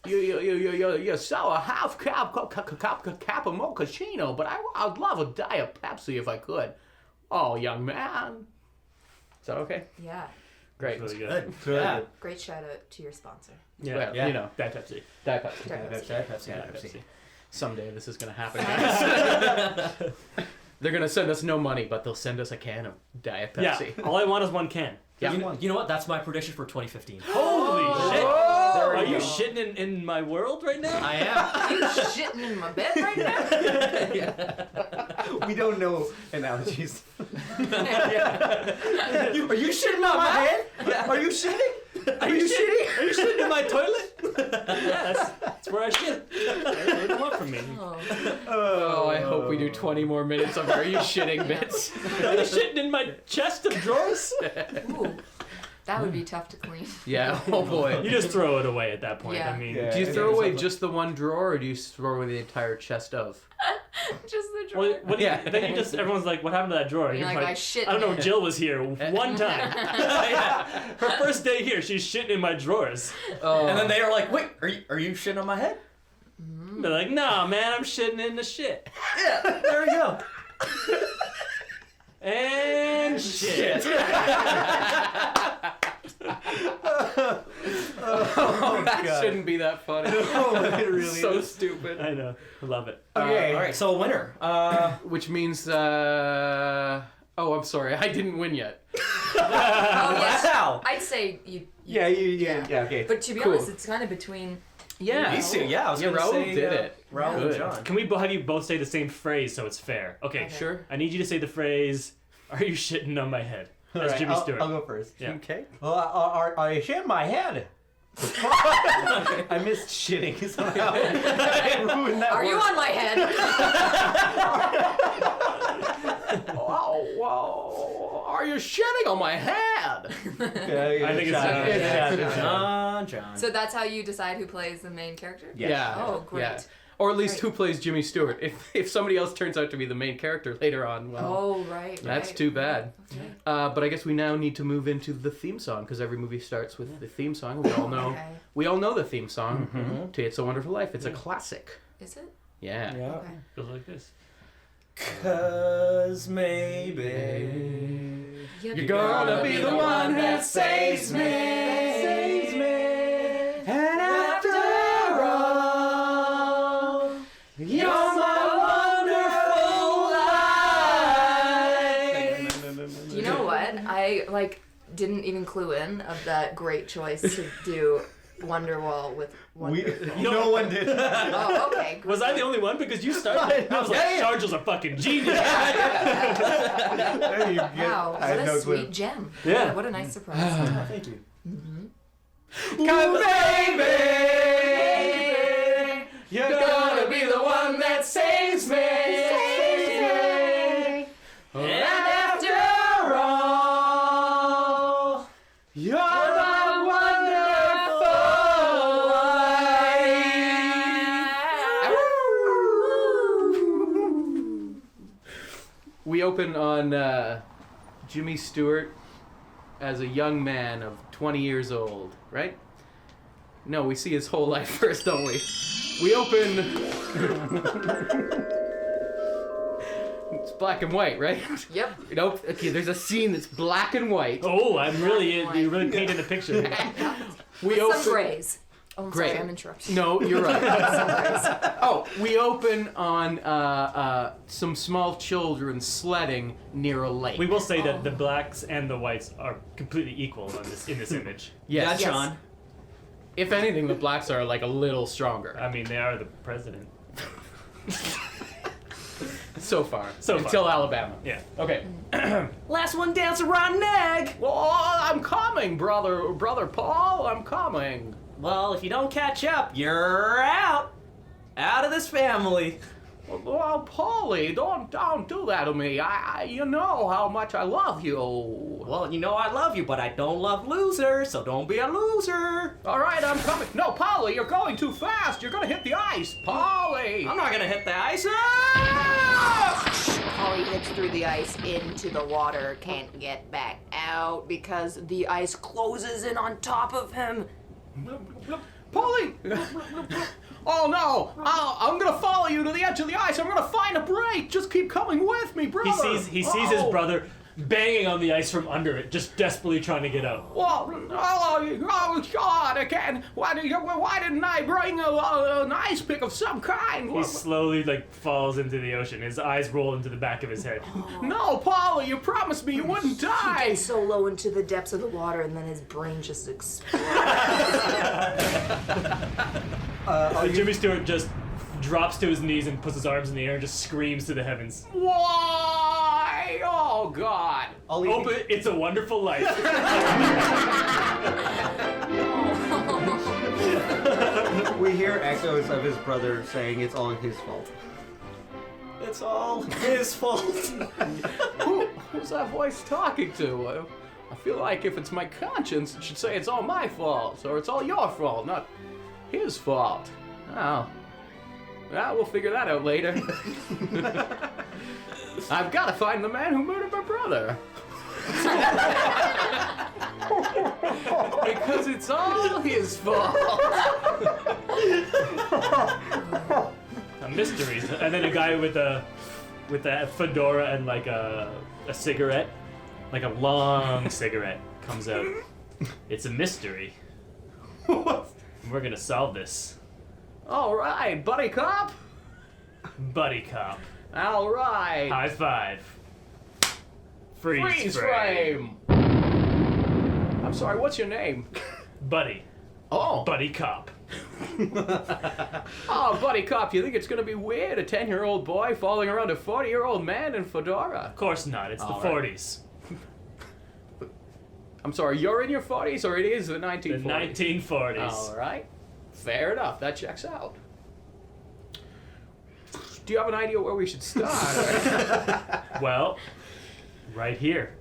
Speaker 2: think you sell a half cap of mochaccino, but I'd love a Diet Pepsi if I could. Oh, young man. Is that okay?
Speaker 6: Yeah.
Speaker 2: Great.
Speaker 7: Really good.
Speaker 4: Good. Yeah.
Speaker 6: Great shout out to your sponsor.
Speaker 7: Yeah.
Speaker 2: Well,
Speaker 4: Yeah.
Speaker 2: you know,
Speaker 7: Diet Pepsi.
Speaker 2: Diet Pepsi.
Speaker 6: Diet Pepsi.
Speaker 2: Diet Pepsi. Someday this is gonna happen, guys. They're gonna send us no money, but they'll send us a can of Diet Pepsi.
Speaker 7: Yeah. All I want is one can.
Speaker 2: Yeah.
Speaker 4: You know what? That's my prediction for 2015.
Speaker 7: Holy shit!
Speaker 4: There
Speaker 7: Are
Speaker 4: we
Speaker 7: you
Speaker 4: go.
Speaker 7: shitting in my world right now?
Speaker 4: I am.
Speaker 6: Are you shitting in my bed right now?
Speaker 5: We don't know analogies.
Speaker 4: Are you shitting on my head?
Speaker 5: Are you shitting?
Speaker 7: Are you shitting? Are you shitting in my toilet? Yeah, that's where I shit. That's what you want from me.
Speaker 2: Oh, I hope we do 20 more minutes of Are You Shitting bits.
Speaker 7: Are you shitting in my chest of drawers?
Speaker 6: Ooh, that would be tough to clean.
Speaker 2: Yeah, oh boy.
Speaker 7: You just throw it away at that point.
Speaker 6: Yeah.
Speaker 7: I mean,
Speaker 5: Yeah.
Speaker 2: Do you
Speaker 5: it
Speaker 2: throw
Speaker 5: is
Speaker 2: away
Speaker 5: something.
Speaker 2: just the one drawer, or do you throw away the entire chest of?
Speaker 6: Just the drawer.
Speaker 7: what do you,
Speaker 2: Yeah.
Speaker 7: then you just everyone's like, what happened to that drawer?
Speaker 6: You're
Speaker 7: You're
Speaker 6: like, I shit
Speaker 7: I don't know.
Speaker 6: in it.
Speaker 7: Jill was here one time. Her first day here, she's shitting in my drawers.
Speaker 2: Oh.
Speaker 4: And then they are like, wait, are you shitting on my head?
Speaker 7: They're like, nah, man, I'm shitting in the shit.
Speaker 4: Yeah, there we go.
Speaker 7: And shit.
Speaker 2: that shouldn't be that funny.
Speaker 5: It really
Speaker 2: So
Speaker 5: is.
Speaker 2: stupid.
Speaker 7: I know. Love it.
Speaker 5: Okay.
Speaker 4: All right, so a winner.
Speaker 2: Which means, oh, I'm sorry, I didn't win yet.
Speaker 6: Oh, yes.
Speaker 4: Wow.
Speaker 6: I'd say you.
Speaker 5: Yeah, yeah, okay.
Speaker 6: But to be
Speaker 2: Cool.
Speaker 6: honest, it's kind of between.
Speaker 2: Yeah.
Speaker 4: These two, yeah, I was
Speaker 2: Yeah,
Speaker 4: gonna
Speaker 2: Raoul
Speaker 4: say,
Speaker 2: did it.
Speaker 4: Raoul and
Speaker 2: Good.
Speaker 4: John.
Speaker 7: Can we have you both say the same phrase so it's fair? Okay,
Speaker 6: Okay.
Speaker 2: Sure.
Speaker 7: I need you to say the phrase, "Are you shitting on my head?" That's
Speaker 5: Alright,
Speaker 7: Jimmy Stewart.
Speaker 5: I'll go first.
Speaker 7: Yeah.
Speaker 2: Okay.
Speaker 5: Well, I shit my head. I missed shitting somehow. I ruined that
Speaker 6: Are you
Speaker 5: word.
Speaker 6: on my head?
Speaker 2: Oh, wow. Are you shitting on my head?
Speaker 5: Yeah,
Speaker 7: I think it's
Speaker 5: John.
Speaker 7: John.
Speaker 4: John.
Speaker 6: So that's how you decide who plays the main character?
Speaker 2: Yeah.
Speaker 6: Oh, great.
Speaker 2: Yeah. Or at least
Speaker 6: Great.
Speaker 2: who plays Jimmy Stewart. If somebody else turns out to be the main character later on, well,
Speaker 6: Oh, right.
Speaker 2: that's
Speaker 6: right.
Speaker 2: too bad.
Speaker 6: Okay.
Speaker 2: But I guess we now need to move into the theme song because every movie starts with the theme song. We all know.
Speaker 6: Okay.
Speaker 2: We all know the theme song to "It's a Wonderful Life." It's a classic.
Speaker 6: Is it?
Speaker 2: Yeah.
Speaker 6: Okay.
Speaker 7: Goes like this.
Speaker 4: 'Cause maybe
Speaker 2: You're gonna be the one that saves me. And after all, you're my wonderful life.
Speaker 6: You know what? I didn't even clue in of that great choice to do Wonderwall with Wonder.
Speaker 5: No one did.
Speaker 6: Oh, okay. Great.
Speaker 7: Was I the only one? Because you started. I was like, Charles a fucking genius.
Speaker 5: There you go.
Speaker 6: Wow,
Speaker 5: I had
Speaker 6: what a
Speaker 5: no
Speaker 6: sweet
Speaker 5: clue.
Speaker 6: gem.
Speaker 7: Yeah.
Speaker 6: What a nice surprise.
Speaker 4: Thank you.
Speaker 2: Cause baby, you're gonna be the one that saves me. And after all, you're my wonderful life. We open on Jimmy Stewart as a young man of 20 years old, right? No, we see his whole life first, don't we? We open... It's black and white, right?
Speaker 6: Yep.
Speaker 2: You know, okay, there's a scene that's black and white.
Speaker 7: Oh, you really painted a picture.
Speaker 2: We
Speaker 6: With
Speaker 2: open...
Speaker 6: some grays. Oh, I'm
Speaker 2: Great.
Speaker 6: sorry, I'm interrupting.
Speaker 2: No, you're right.
Speaker 6: Some grays.
Speaker 2: Oh, we open on some small children sledding near a lake.
Speaker 7: We will say that the blacks and the whites are completely equal in this image.
Speaker 2: Yes.
Speaker 4: Yeah, John.
Speaker 2: If anything, the blacks are like a little stronger.
Speaker 7: I mean, they are the president.
Speaker 2: So far.
Speaker 7: So far.
Speaker 2: Until Alabama.
Speaker 7: Yeah.
Speaker 2: Okay.
Speaker 4: Last one down's a rotten egg.
Speaker 2: Well, I'm coming, brother Paul. I'm coming.
Speaker 4: Well, if you don't catch up, you're out. Out of this family.
Speaker 2: Well, Paulie, don't do that to me. You know how much I love you.
Speaker 4: Well, you know I love you, but I don't love losers, so don't be a loser.
Speaker 2: All right, I'm coming. No, Paulie, you're going too fast. You're gonna hit the ice, Paulie.
Speaker 4: I'm not gonna hit the ice.
Speaker 6: Polly hits through the ice into the water, can't get back out because the ice closes in on top of him.
Speaker 2: Paulie! Oh no! I'm gonna follow you to the edge of the ice. I'm gonna find a break. Just keep coming with me, brother.
Speaker 7: He sees his brother banging on the ice from under it, just desperately trying to get out.
Speaker 2: Well, oh God! Again, why didn't I bring an ice pick of some kind?
Speaker 7: He slowly falls into the ocean. His eyes roll into the back of his head.
Speaker 2: No, Paulie, you promised me you wouldn't
Speaker 6: He
Speaker 2: die.
Speaker 6: gets so low into the depths of the water, and then his brain just explodes.
Speaker 7: Jimmy Stewart just drops to his knees and puts his arms in the air and just screams to the heavens.
Speaker 2: Why? Oh God!
Speaker 7: It's a Wonderful Life.
Speaker 5: We hear echoes of his brother saying it's all his fault.
Speaker 4: It's all his fault.
Speaker 2: Who's that voice talking to? I feel like if it's my conscience, it should say it's all my fault, or it's all your fault, not his fault. Oh. Well, we'll figure that out later. I've got to find the man who murdered my brother. Because it's all his fault.
Speaker 7: Mysteries. And then a guy with a fedora and a cigarette, like a long cigarette, comes out. It's a mystery. We're gonna solve this.
Speaker 2: All right, buddy cop.
Speaker 7: Buddy cop.
Speaker 2: All right.
Speaker 7: High five. Freeze
Speaker 2: frame. I'm sorry, what's your name?
Speaker 7: Buddy.
Speaker 2: Oh.
Speaker 7: Buddy cop.
Speaker 2: Oh, buddy cop, you think it's gonna be weird? A 10-year-old boy following around a 40-year-old man in fedora?
Speaker 7: Of course not. It's the
Speaker 2: All right.
Speaker 7: 40s.
Speaker 2: I'm sorry, you're in your 40s or it is the 1940s?
Speaker 7: The 1940s.
Speaker 2: All right. Fair enough. That checks out. Do you have an idea where we should start?
Speaker 7: Well, right here.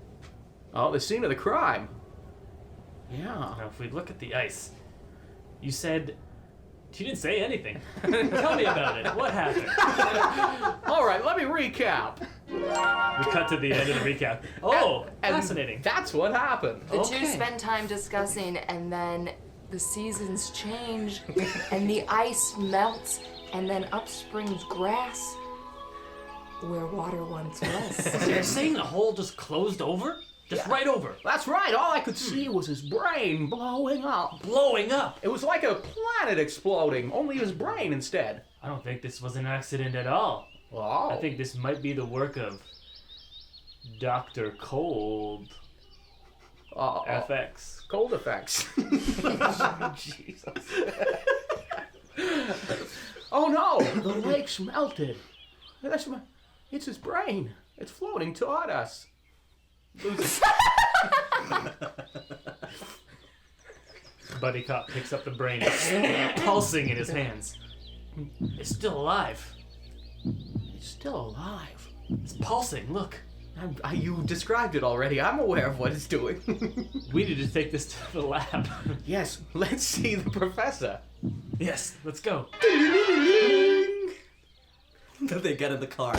Speaker 2: Oh, the scene of the crime. Yeah.
Speaker 7: Now, if we look at the ice, you said... You didn't say anything. Tell me about it. What happened?
Speaker 2: All right, let me recap.
Speaker 7: We cut to the end of the recap. Oh,
Speaker 2: And
Speaker 7: fascinating.
Speaker 2: That's what happened.
Speaker 6: The two spend time discussing, and then the seasons change, and the ice melts, and then up springs grass where water once was.
Speaker 7: So you're saying the hole just closed over? Just right over?
Speaker 2: That's right. All I could see was his brain blowing up.
Speaker 7: Blowing up?
Speaker 2: It was like a planet exploding, only his brain instead.
Speaker 7: I don't think this was an accident at all.
Speaker 2: Wow.
Speaker 7: I think this might be the work of Dr. Cold. FX.
Speaker 2: Cold effects.
Speaker 7: Jesus.
Speaker 2: Oh no! The lake's melted. It's his brain. It's floating toward us.
Speaker 7: Buddy cop picks up the brain, pulsing in his hands. It's still alive.
Speaker 2: It's still alive.
Speaker 7: It's pulsing, look.
Speaker 2: You described it already. I'm aware of what it's doing.
Speaker 7: We need to take this to the lab.
Speaker 2: Yes, let's see the professor.
Speaker 7: Yes, let's go.
Speaker 4: That they get in the car.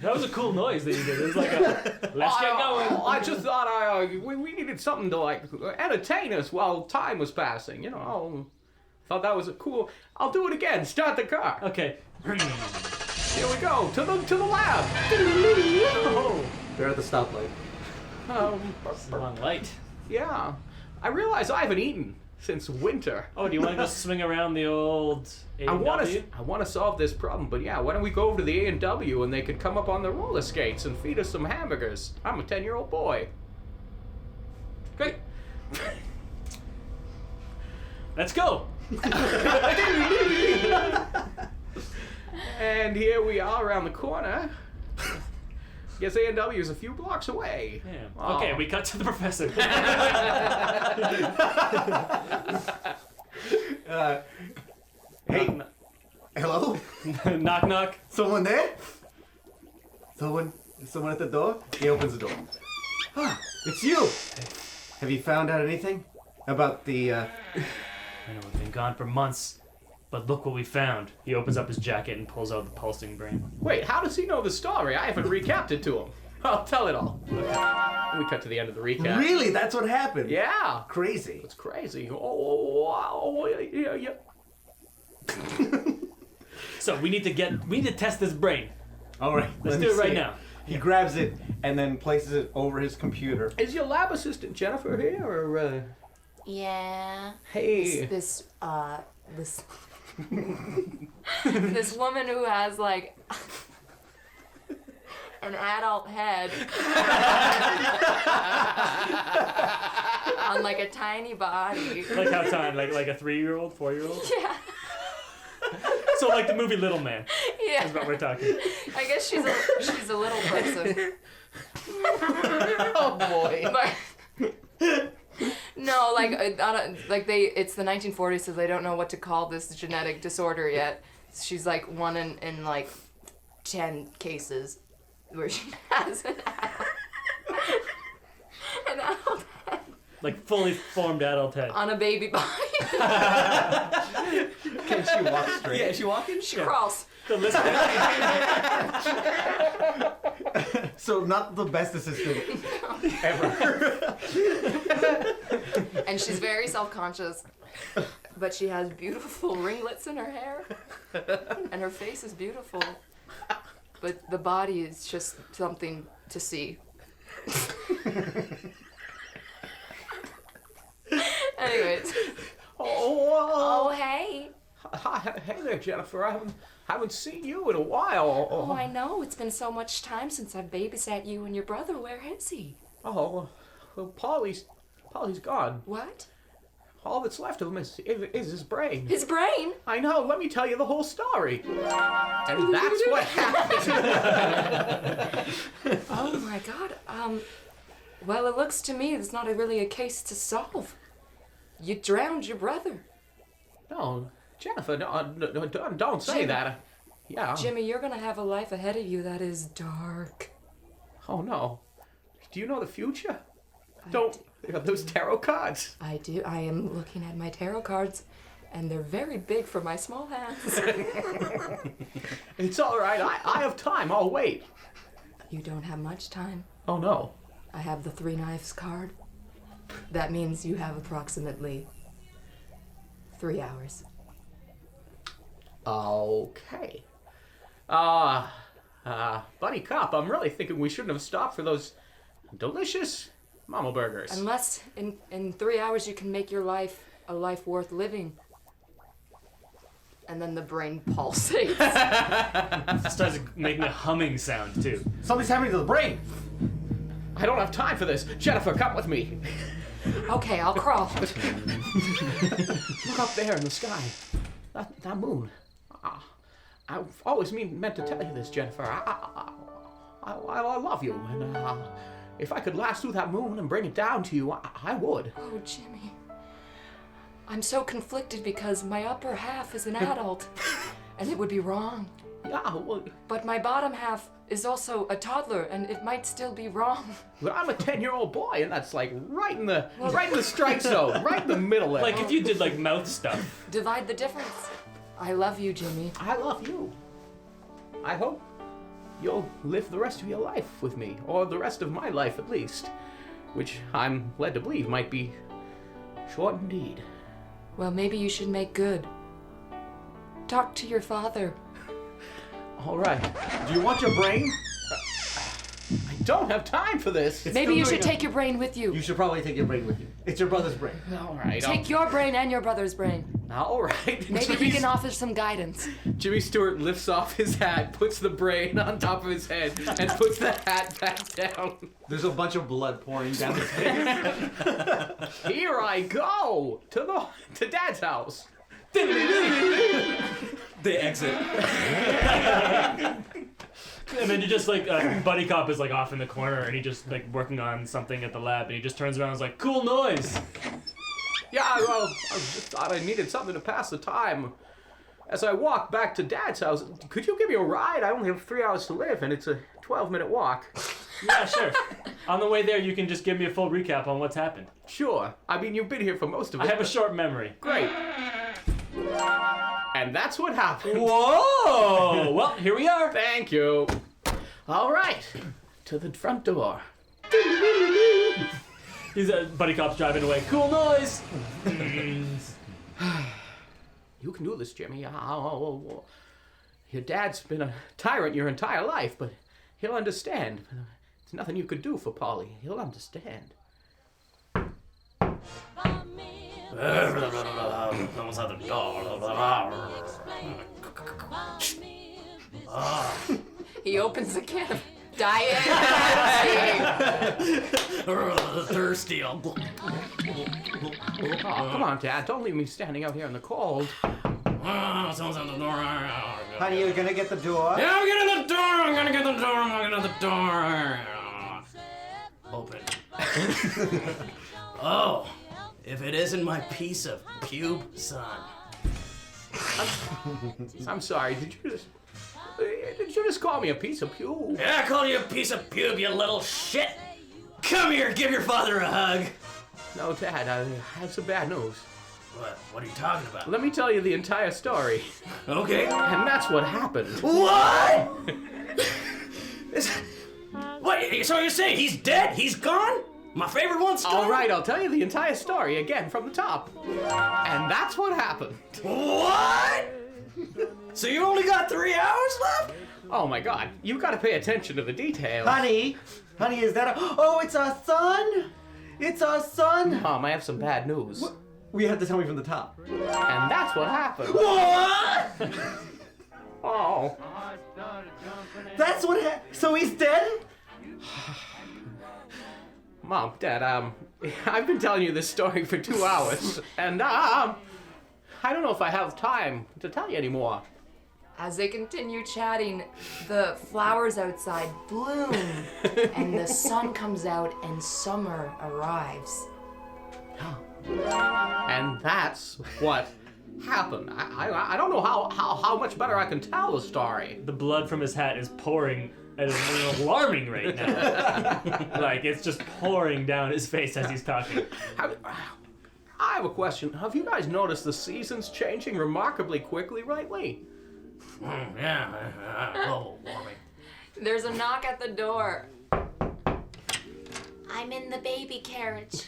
Speaker 7: That was a cool noise that you did. It was like a, let's get going.
Speaker 2: I just thought we needed something to entertain us while time was passing. You know, thought that was a cool. I'll do it again. Start the car.
Speaker 7: Okay.
Speaker 2: Here we go to the lab. Oh.
Speaker 5: They're at the stoplight.
Speaker 7: Long light.
Speaker 2: Yeah, I realize I haven't eaten since winter.
Speaker 7: Oh, do you want to go swing around the old A&W?
Speaker 2: I want to solve this problem, but yeah, why don't we go over to the A&W and they could come up on the roller skates and feed us some hamburgers? I'm a 10-year-old boy.
Speaker 7: Great. Let's go.
Speaker 2: And here we are around the corner. Guess A&W is a few blocks away.
Speaker 7: Yeah.
Speaker 2: Oh.
Speaker 7: Okay, we cut to the professor.
Speaker 5: Hey, Hello?
Speaker 7: Knock knock.
Speaker 5: Someone there? Someone at the door? He opens the door. Ah, it's you! Have you found out anything about the,
Speaker 7: I know we've been gone for months, but look what we found. He opens up his jacket and pulls out the pulsing brain.
Speaker 2: Wait, how does he know the story? I haven't recapped it to him. I'll tell it all. We cut to the end of the recap.
Speaker 5: Really? That's what happened?
Speaker 2: Yeah.
Speaker 5: Crazy.
Speaker 2: It's crazy. Oh, yeah.
Speaker 7: So we need to test this brain.
Speaker 5: Alright,
Speaker 7: Let's do it right now.
Speaker 5: He grabs it and then places it over his computer.
Speaker 2: Is your lab assistant Jennifer here, or,
Speaker 6: Yeah.
Speaker 2: Hey.
Speaker 6: This this woman who has like an adult head on like a tiny body.
Speaker 7: Like how tiny? Like a 3-year-old, 4-year-old?
Speaker 6: Yeah.
Speaker 7: So like the movie Little Man
Speaker 6: Yeah.
Speaker 7: is what we're talking.
Speaker 6: I guess she's a little person.
Speaker 2: Oh boy.
Speaker 6: But no, it's the 1940s, so they don't know what to call this genetic disorder yet. She's like one in like 10 cases where she has an adult head
Speaker 7: Like fully formed adult head.
Speaker 6: on a baby body.
Speaker 5: Can she walk straight?
Speaker 4: Yeah, is she walking?
Speaker 6: She crawls.
Speaker 7: The list-
Speaker 5: So not the best assistant ever.
Speaker 6: And she's very self-conscious, but she has beautiful ringlets in her hair, and her face is beautiful, but the body is just something to see. Anyways. Oh, hey.
Speaker 2: Hi, hey there, Jennifer. I haven't seen you in a while.
Speaker 6: Oh, I know. It's been so much time since I've babysat you and your brother. Where is he?
Speaker 2: Oh, well, Polly's gone.
Speaker 6: What?
Speaker 2: All that's left of him is his brain.
Speaker 6: His brain?
Speaker 2: I know. Let me tell you the whole story. And that's what happened.
Speaker 6: Oh my God. Well, it looks to me it's not really a case to solve. You drowned your brother.
Speaker 2: No, Jennifer, don't say
Speaker 6: Jimmy.
Speaker 2: that. Yeah.
Speaker 6: Jimmy, you're gonna have a life ahead of you that is dark.
Speaker 2: Oh no. Do you know the future? Don't. Those tarot cards.
Speaker 6: I do. I am looking at my tarot cards, and they're very big for my small hands.
Speaker 2: It's all right. I have time. I'll wait.
Speaker 6: You don't have much time.
Speaker 2: Oh no.
Speaker 6: I have the 3 knives card. That means you have approximately 3 hours.
Speaker 2: Okay. Buddy Cop, I'm really thinking we shouldn't have stopped for those delicious mama burgers.
Speaker 6: Unless in 3 hours you can make your life a life worth living. And then the brain pulsates.
Speaker 7: It starts making a humming sound too.
Speaker 5: Something's happening to the brain.
Speaker 2: I don't have time for this. Jennifer, come with me.
Speaker 6: Okay, I'll crawl.
Speaker 2: Look up there in the sky. That moon. I've always meant to tell you this, Jennifer. I love you, and if I could last through that moon and bring it down to you, I would.
Speaker 6: Oh, Jimmy. I'm so conflicted because my upper half is an adult, and it would be wrong.
Speaker 2: Yeah, well,
Speaker 6: But my bottom half is also a toddler, and it might still be wrong.
Speaker 2: I'm a 10-year-old boy, and that's like right in the strike zone, right in the middle there.
Speaker 7: Like if you did like mouth stuff.
Speaker 6: Divide the difference. I love you, Jimmy.
Speaker 2: I love you. I hope you'll live the rest of your life with me, or the rest of my life at least, which I'm led to believe might be short indeed.
Speaker 6: Well, maybe you should make good. Talk to your father.
Speaker 2: All right.
Speaker 5: Do you want your brain?
Speaker 2: I don't have time for this.
Speaker 6: Maybe you
Speaker 5: still
Speaker 6: should
Speaker 5: doing
Speaker 6: take your brain with you.
Speaker 5: You should probably take your brain with you. It's your brother's brain.
Speaker 2: All right.
Speaker 6: Take your brain and your brother's brain.
Speaker 2: All right.
Speaker 6: Maybe he can offer some guidance.
Speaker 2: Jimmy Stewart lifts off his hat, puts the brain on top of his head, and puts the hat back down.
Speaker 5: There's a bunch of blood pouring down his face.
Speaker 2: Here I go to Dad's house.
Speaker 4: They exit.
Speaker 7: And then you just like Buddy Cop is like off in the corner and he just like working on something at the lab and he just turns around and is like, cool noise.
Speaker 2: Yeah, well, I just thought I needed something to pass the time. as I walk back to Dad's house, could you give me a ride? I only have 3 hours to live, and it's a 12-minute walk.
Speaker 7: Yeah, sure. On the way there, you can just give me a full recap on what's happened.
Speaker 2: Sure. I mean, you've been here for most of it.
Speaker 7: I have a short memory.
Speaker 2: Great. And that's what happened.
Speaker 7: Whoa! Well, here we are.
Speaker 2: Thank you. All right. To the front door.
Speaker 7: He's buddy cop's driving away. Cool noise.
Speaker 2: You can do this, Jimmy. Your dad's been a tyrant your entire life, but he'll understand. There's nothing you could do for Polly. He'll understand.
Speaker 4: Someone's at the door.
Speaker 6: He opens a can of diet.
Speaker 4: Thirsty.
Speaker 2: Oh, come on, Dad. Don't leave me standing out here in the cold.
Speaker 4: Someone's at the door.
Speaker 5: Honey, you're gonna get the door?
Speaker 4: Yeah, I'm getting the door. I'm gonna get the door. I'm gonna get the door. Open. Oh, if it isn't my piece of pube, son.
Speaker 2: I'm sorry. Did you just call me a piece of pube?
Speaker 4: Yeah, I call you a piece of pube, you little shit. Come here, give your father a hug.
Speaker 2: No, Dad. I have some bad news.
Speaker 4: What are you talking about?
Speaker 2: Let me tell you the entire story.
Speaker 4: Okay.
Speaker 2: And that's what happened.
Speaker 4: What? What? So you're saying he's dead? He's gone? My favorite one's gone?
Speaker 2: All right, I'll tell you the entire story again from the top. And that's what happened.
Speaker 4: What? So you only got 3 hours left?
Speaker 2: Oh my God, you've got to pay attention to the details.
Speaker 5: Honey, is that Oh, it's our son? It's our son?
Speaker 2: Mom, I have some bad news.
Speaker 5: What? We had to tell me from the top.
Speaker 2: And that's what happened.
Speaker 5: What?
Speaker 2: Oh.
Speaker 5: That's what So he's dead?
Speaker 2: Mom, Dad, I've been telling you this story for 2 hours, and I don't know if I have time to tell you anymore.
Speaker 6: As they continue chatting, the flowers outside bloom, and the sun comes out, and summer arrives.
Speaker 2: And that's what happened. I don't know how much better I can tell the story.
Speaker 7: The blood from his hat is pouring at an alarming rate now. Like, it's just pouring down his face as he's talking.
Speaker 2: I have a question. Have you guys noticed the seasons changing remarkably quickly lately?
Speaker 4: Yeah, global warming.
Speaker 6: There's a knock at the door.
Speaker 8: I'm in the baby carriage.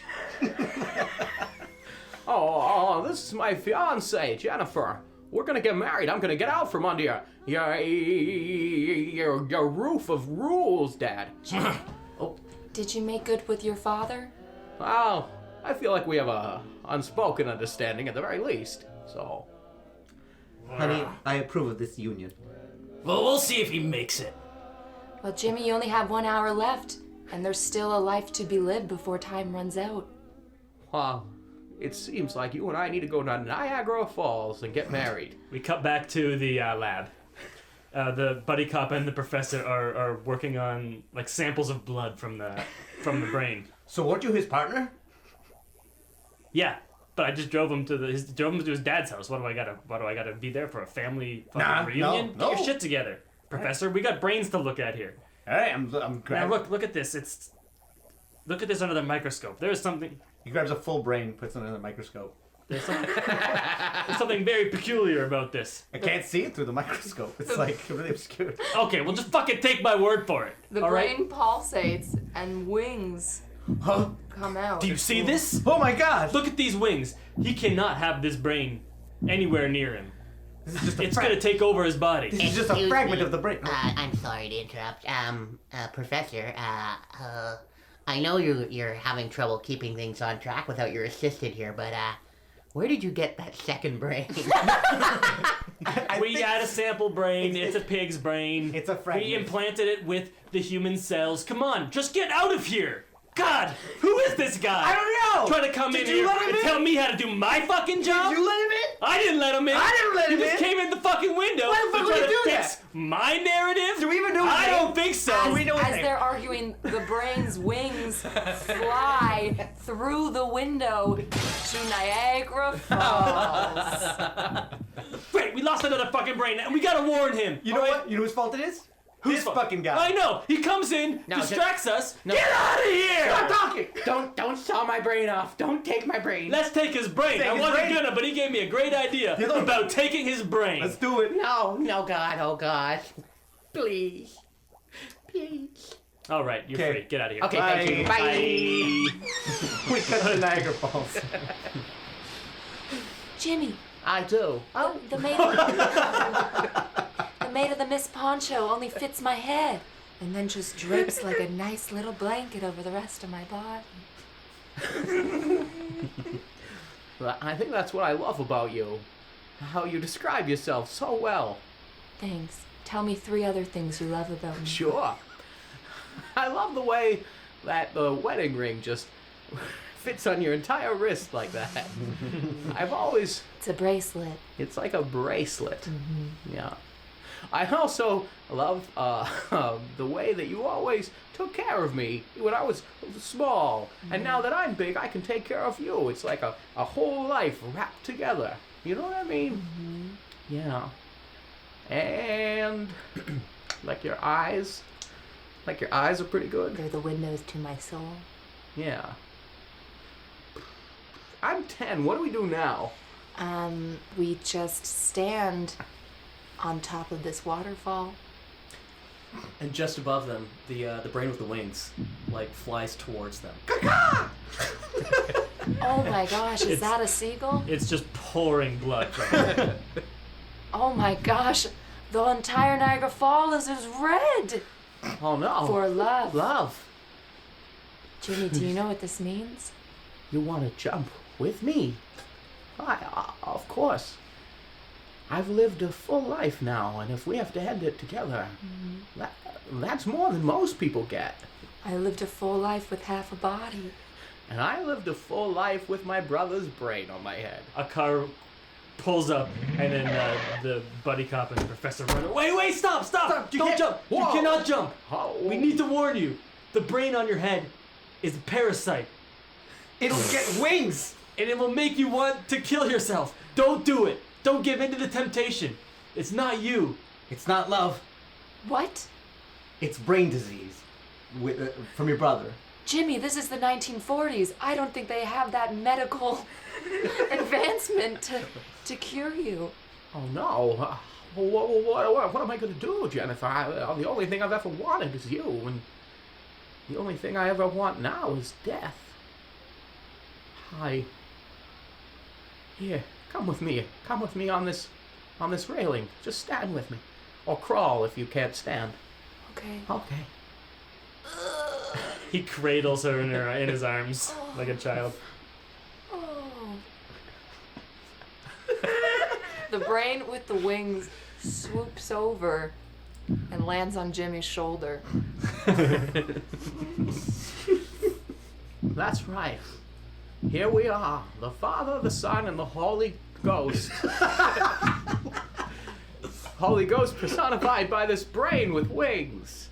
Speaker 2: Oh, this is my fiance, Jennifer. We're gonna get married. I'm gonna get out from under your roof of rules, Dad.
Speaker 6: Oh. Did you make good with your father?
Speaker 2: Well, I feel like we have a unspoken understanding at the very least. So,
Speaker 5: Honey, I approve of this union.
Speaker 4: Well, we'll see if he makes it.
Speaker 6: Well, Jimmy, you only have 1 hour left, and there's still a life to be lived before time runs out.
Speaker 2: well, it seems like you and I need to go to Niagara Falls and get married.
Speaker 7: We cut back to the lab. The buddy cop and the professor are working on like samples of blood from the brain.
Speaker 5: So weren't you his partner?
Speaker 7: Yeah, but I just drove him to his dad's house. What do I gotta be there for a family fucking reunion?
Speaker 5: no.
Speaker 7: Get your shit together, Professor. We got brains to look at here.
Speaker 5: All right, I'm
Speaker 7: Now
Speaker 5: grabbing.
Speaker 7: look at this. Look at this under the microscope. There's something.
Speaker 5: He grabs a full brain, puts it under the microscope.
Speaker 7: There's something very peculiar about this.
Speaker 5: I can't see it through the microscope. It's like really obscure.
Speaker 7: Okay, well just fucking take my word for it.
Speaker 6: The
Speaker 7: all right?
Speaker 6: brain pulsates, and wings
Speaker 5: Huh?
Speaker 6: come out.
Speaker 7: Do you see this?
Speaker 5: Oh my God!
Speaker 7: Look at these wings. He cannot have this brain anywhere near him.
Speaker 5: This is just a
Speaker 7: It's gonna take over his body.
Speaker 5: This is just a fragment of the brain.
Speaker 8: I'm sorry to interrupt. Professor, I know you're having trouble keeping things on track without your assistant here, but, where did you get that second brain?
Speaker 7: We had a sample brain. It's a pig's brain.
Speaker 5: It's a fragment.
Speaker 7: We implanted it with the human cells. Come on, just get out of here. God, who is this guy?
Speaker 5: I don't know.
Speaker 7: Trying to come
Speaker 5: Did
Speaker 7: in
Speaker 5: you
Speaker 7: here
Speaker 5: let him
Speaker 7: and
Speaker 5: in?
Speaker 7: tell me how to do my fucking job?
Speaker 5: Did you let him in?
Speaker 7: I didn't let him in.
Speaker 5: I didn't let him
Speaker 7: You just
Speaker 5: in.
Speaker 7: came in the fucking window.
Speaker 5: Why the fuck
Speaker 7: to
Speaker 5: would
Speaker 7: try
Speaker 5: you
Speaker 7: to
Speaker 5: do
Speaker 7: fix my narrative?
Speaker 5: Do we even know his
Speaker 7: I
Speaker 5: name?
Speaker 7: don't think so.
Speaker 5: Do we know his
Speaker 6: As
Speaker 5: name?
Speaker 6: they're arguing, the brain's wings fly through the window to Niagara Falls.
Speaker 7: Wait, We lost another fucking brain, and we gotta warn him.
Speaker 5: You know what? You know whose fault it is? This fucking guy.
Speaker 7: I know. He comes in,
Speaker 2: No,
Speaker 7: distracts us.
Speaker 2: no.
Speaker 7: Get out of here!
Speaker 5: Stop talking!
Speaker 2: Don't saw my brain off. Don't take my brain.
Speaker 7: Let's take his brain.
Speaker 5: Take
Speaker 7: I
Speaker 5: his
Speaker 7: wasn't
Speaker 5: brain?
Speaker 7: gonna, but he gave me a great idea about taking his brain.
Speaker 5: Let's do it.
Speaker 2: No, God, oh God. Please. Please.
Speaker 7: All right, you're
Speaker 5: Okay.
Speaker 7: free. Get out of here.
Speaker 2: Okay, thank you. Bye.
Speaker 5: We cut to Niagara Falls.
Speaker 6: Jimmy,
Speaker 2: I do.
Speaker 6: the maid the maid of the Miss Poncho only fits my head and then just drapes like a nice little blanket over the rest of my body.
Speaker 2: I think that's what I love about you. How you describe yourself so well.
Speaker 6: Thanks. Tell me 3 other things you love about me.
Speaker 2: Sure. I love the way that the wedding ring just fits on your entire wrist like that. I've always...
Speaker 6: It's a bracelet.
Speaker 2: It's like a bracelet. Yeah. I also love the way that you always took care of me when I was small. And now that I'm big, I can take care of you. It's like a whole life wrapped together. You know what I mean? Yeah. And like your eyes. Like your eyes are pretty good.
Speaker 6: They're the windows to my soul.
Speaker 2: Yeah. I'm 10. What do we do now?
Speaker 6: We just stand on top of this waterfall.
Speaker 4: And just above them, the brain with the wings, like, flies towards them.
Speaker 6: Oh my gosh, is
Speaker 7: It's-
Speaker 6: that a seagull?
Speaker 7: It's just pouring blood from him.
Speaker 6: Oh my gosh, the entire Niagara Falls is red
Speaker 2: Oh no.
Speaker 6: for love.
Speaker 2: Love.
Speaker 6: Jimmy, do you know what this means?
Speaker 2: You want to jump with me? Of course. I've lived a full life now, and if we have to end it together, that's more than most people get.
Speaker 6: I lived a full life with half a body.
Speaker 2: And I lived a full life with my brother's brain on my head.
Speaker 7: A car pulls up, and then the buddy cop and the professor run. Wait, stop!
Speaker 2: You
Speaker 7: Don't
Speaker 2: can't-
Speaker 7: jump!
Speaker 2: Whoa.
Speaker 7: You cannot jump!
Speaker 2: Oh,
Speaker 7: We need to warn you. The brain on your head is a parasite,
Speaker 5: It'll get wings.
Speaker 7: and it will make you want to kill yourself. Don't do it. Don't give in to the temptation. It's not you.
Speaker 5: It's not love.
Speaker 6: What?
Speaker 5: It's brain disease. From your brother.
Speaker 6: Jimmy, this is the 1940s. I don't think they have that medical advancement to cure you.
Speaker 2: Oh no. What am I going to do, Jennifer? The only thing I've ever wanted is you, and the only thing I ever want now is death. Here, come with me. Come with me on this railing. Just stand with me. Or crawl if you can't stand.
Speaker 6: Okay.
Speaker 2: Okay.
Speaker 7: He cradles her in his arms like a child.
Speaker 6: Oh. The brain with the wings swoops over and lands on Jimmy's shoulder.
Speaker 2: That's right. Here we are, the Father, the Son, and the Holy Ghost. Holy Ghost personified by this brain with wings.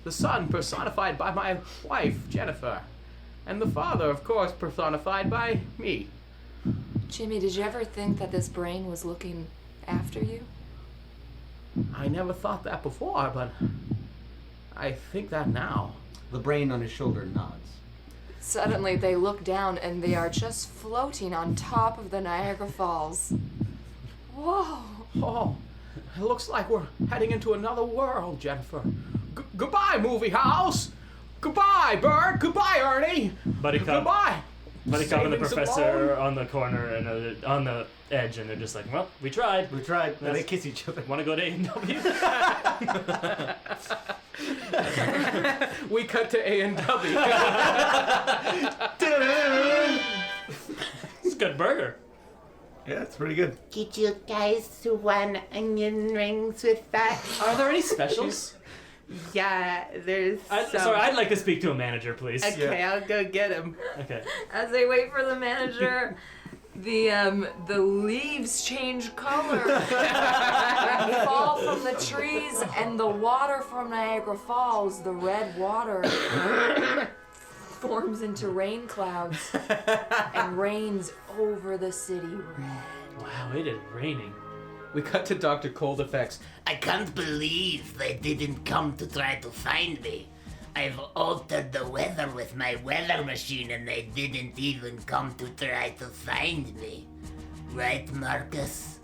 Speaker 2: The Son personified by my wife, Jennifer. And the Father, of course, personified by me.
Speaker 6: Jimmy, did you ever think that this brain was looking after you?
Speaker 2: I never thought that before, but I think that now.
Speaker 5: The brain on his shoulder nods.
Speaker 6: Suddenly they look down and they are just floating on top of the Niagara Falls. Whoa.
Speaker 2: Oh, it looks like we're heading into another world, Jennifer. Goodbye, movie house. Goodbye, Bert. Goodbye, Ernie.
Speaker 7: Buddy cop.
Speaker 2: Goodbye.
Speaker 7: Buddy cop and the
Speaker 2: Savings
Speaker 7: professor
Speaker 2: alone.
Speaker 7: on the corner and on the edge, and they're just like, well, we tried.
Speaker 5: We tried. And they
Speaker 7: That's-
Speaker 5: kiss each other.
Speaker 7: Want to go to A&W?
Speaker 2: We cut to A&W.
Speaker 7: It's a good burger.
Speaker 5: Yeah, it's pretty good.
Speaker 8: Did you guys want onion rings with that?
Speaker 7: Are there any specials?
Speaker 2: Yeah, there's
Speaker 7: Sorry, I'd like to speak to a manager, please.
Speaker 2: Okay, I'll go get him.
Speaker 7: Okay.
Speaker 6: As they wait for the manager, the leaves change color and fall from the trees, and the water from Niagara Falls, the red water, forms into rain clouds and rains over the city red.
Speaker 7: Wow, it is raining.
Speaker 2: We cut to Dr. Cold Effects.
Speaker 8: I can't believe they didn't come to try to find me. I've altered the weather with my weather machine and they didn't even come to try to find me. Right, Marcus?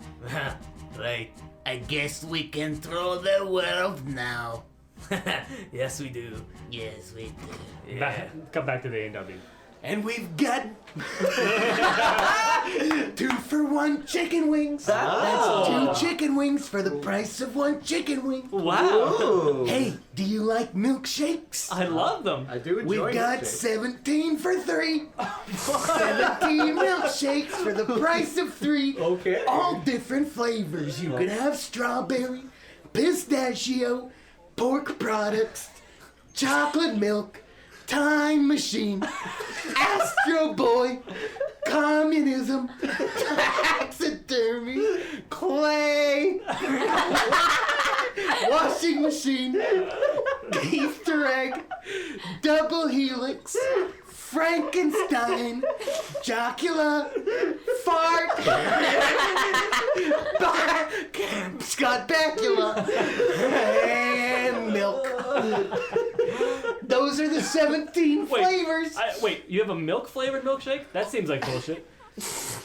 Speaker 4: Right.
Speaker 8: I guess we control the world now.
Speaker 4: Yes, we do.
Speaker 8: Yes, we do.
Speaker 7: Come back to the A&W.
Speaker 5: And we've got 2-for-1 chicken wings. That's 2 chicken wings for the price of 1 chicken wing.
Speaker 7: Wow.
Speaker 5: Hey, do you like milkshakes?
Speaker 7: I love them.
Speaker 5: I do enjoy. We've got 17 for 3. 17 milkshakes for the price of 3.
Speaker 2: Okay.
Speaker 5: All different flavors. You can have strawberry, pistachio, pork products, chocolate milk, time machine, Astro Boy, communism, taxidermy, clay, washing machine, Easter egg, double helix, Frankenstein, Dracula, fart, Scott Bakula, and milk. Those are the 17 flavors.
Speaker 7: Wait, you have a milk-flavored milkshake? That seems like bullshit.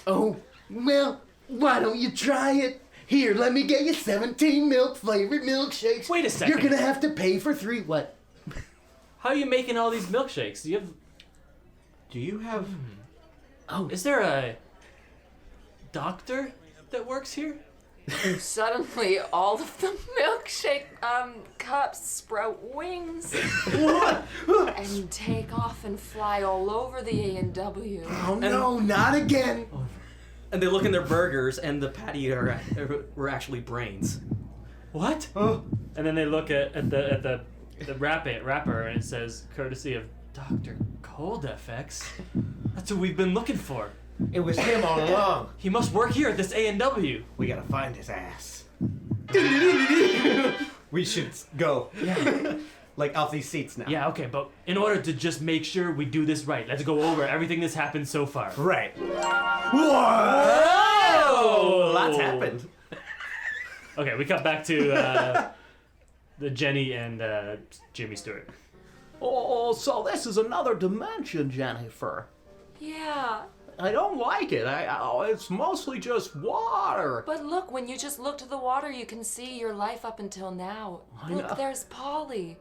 Speaker 5: Oh, well, why don't you try it? Here, let me get you 17 milk-flavored milkshakes.
Speaker 7: Wait a second.
Speaker 5: You're gonna have to pay for 3. What?
Speaker 7: How are you making all these milkshakes?
Speaker 5: Do you have...
Speaker 7: Oh, is there a doctor that works here?
Speaker 6: Suddenly, all of the milkshake cups sprout wings and take off and fly all over the A&W.
Speaker 5: Oh no, not again.
Speaker 4: And they look in their burgers, and the patty were actually brains.
Speaker 7: What?
Speaker 5: Oh.
Speaker 7: And then they look at the wrapper, and it says, courtesy of Dr. Cold FX. That's what we've been looking for.
Speaker 5: It was him all along.
Speaker 7: He must work here at this A&W.
Speaker 5: We gotta find his ass. We should go.
Speaker 7: Yeah.
Speaker 5: Like off these seats now.
Speaker 7: Yeah, okay, but in order to just make sure we do this right, let's go over everything that's happened so far.
Speaker 5: Right.
Speaker 7: Whoa!
Speaker 5: Lots happened.
Speaker 7: Okay, we cut back to the Jenny and Jimmy Stewart.
Speaker 2: Oh, so this is another dimension, Jennifer.
Speaker 6: Yeah,
Speaker 2: I don't like it. It's mostly just water.
Speaker 6: but look, when you just look to the water, you can see your life up until now.
Speaker 2: I know.
Speaker 6: Look, there's Polly.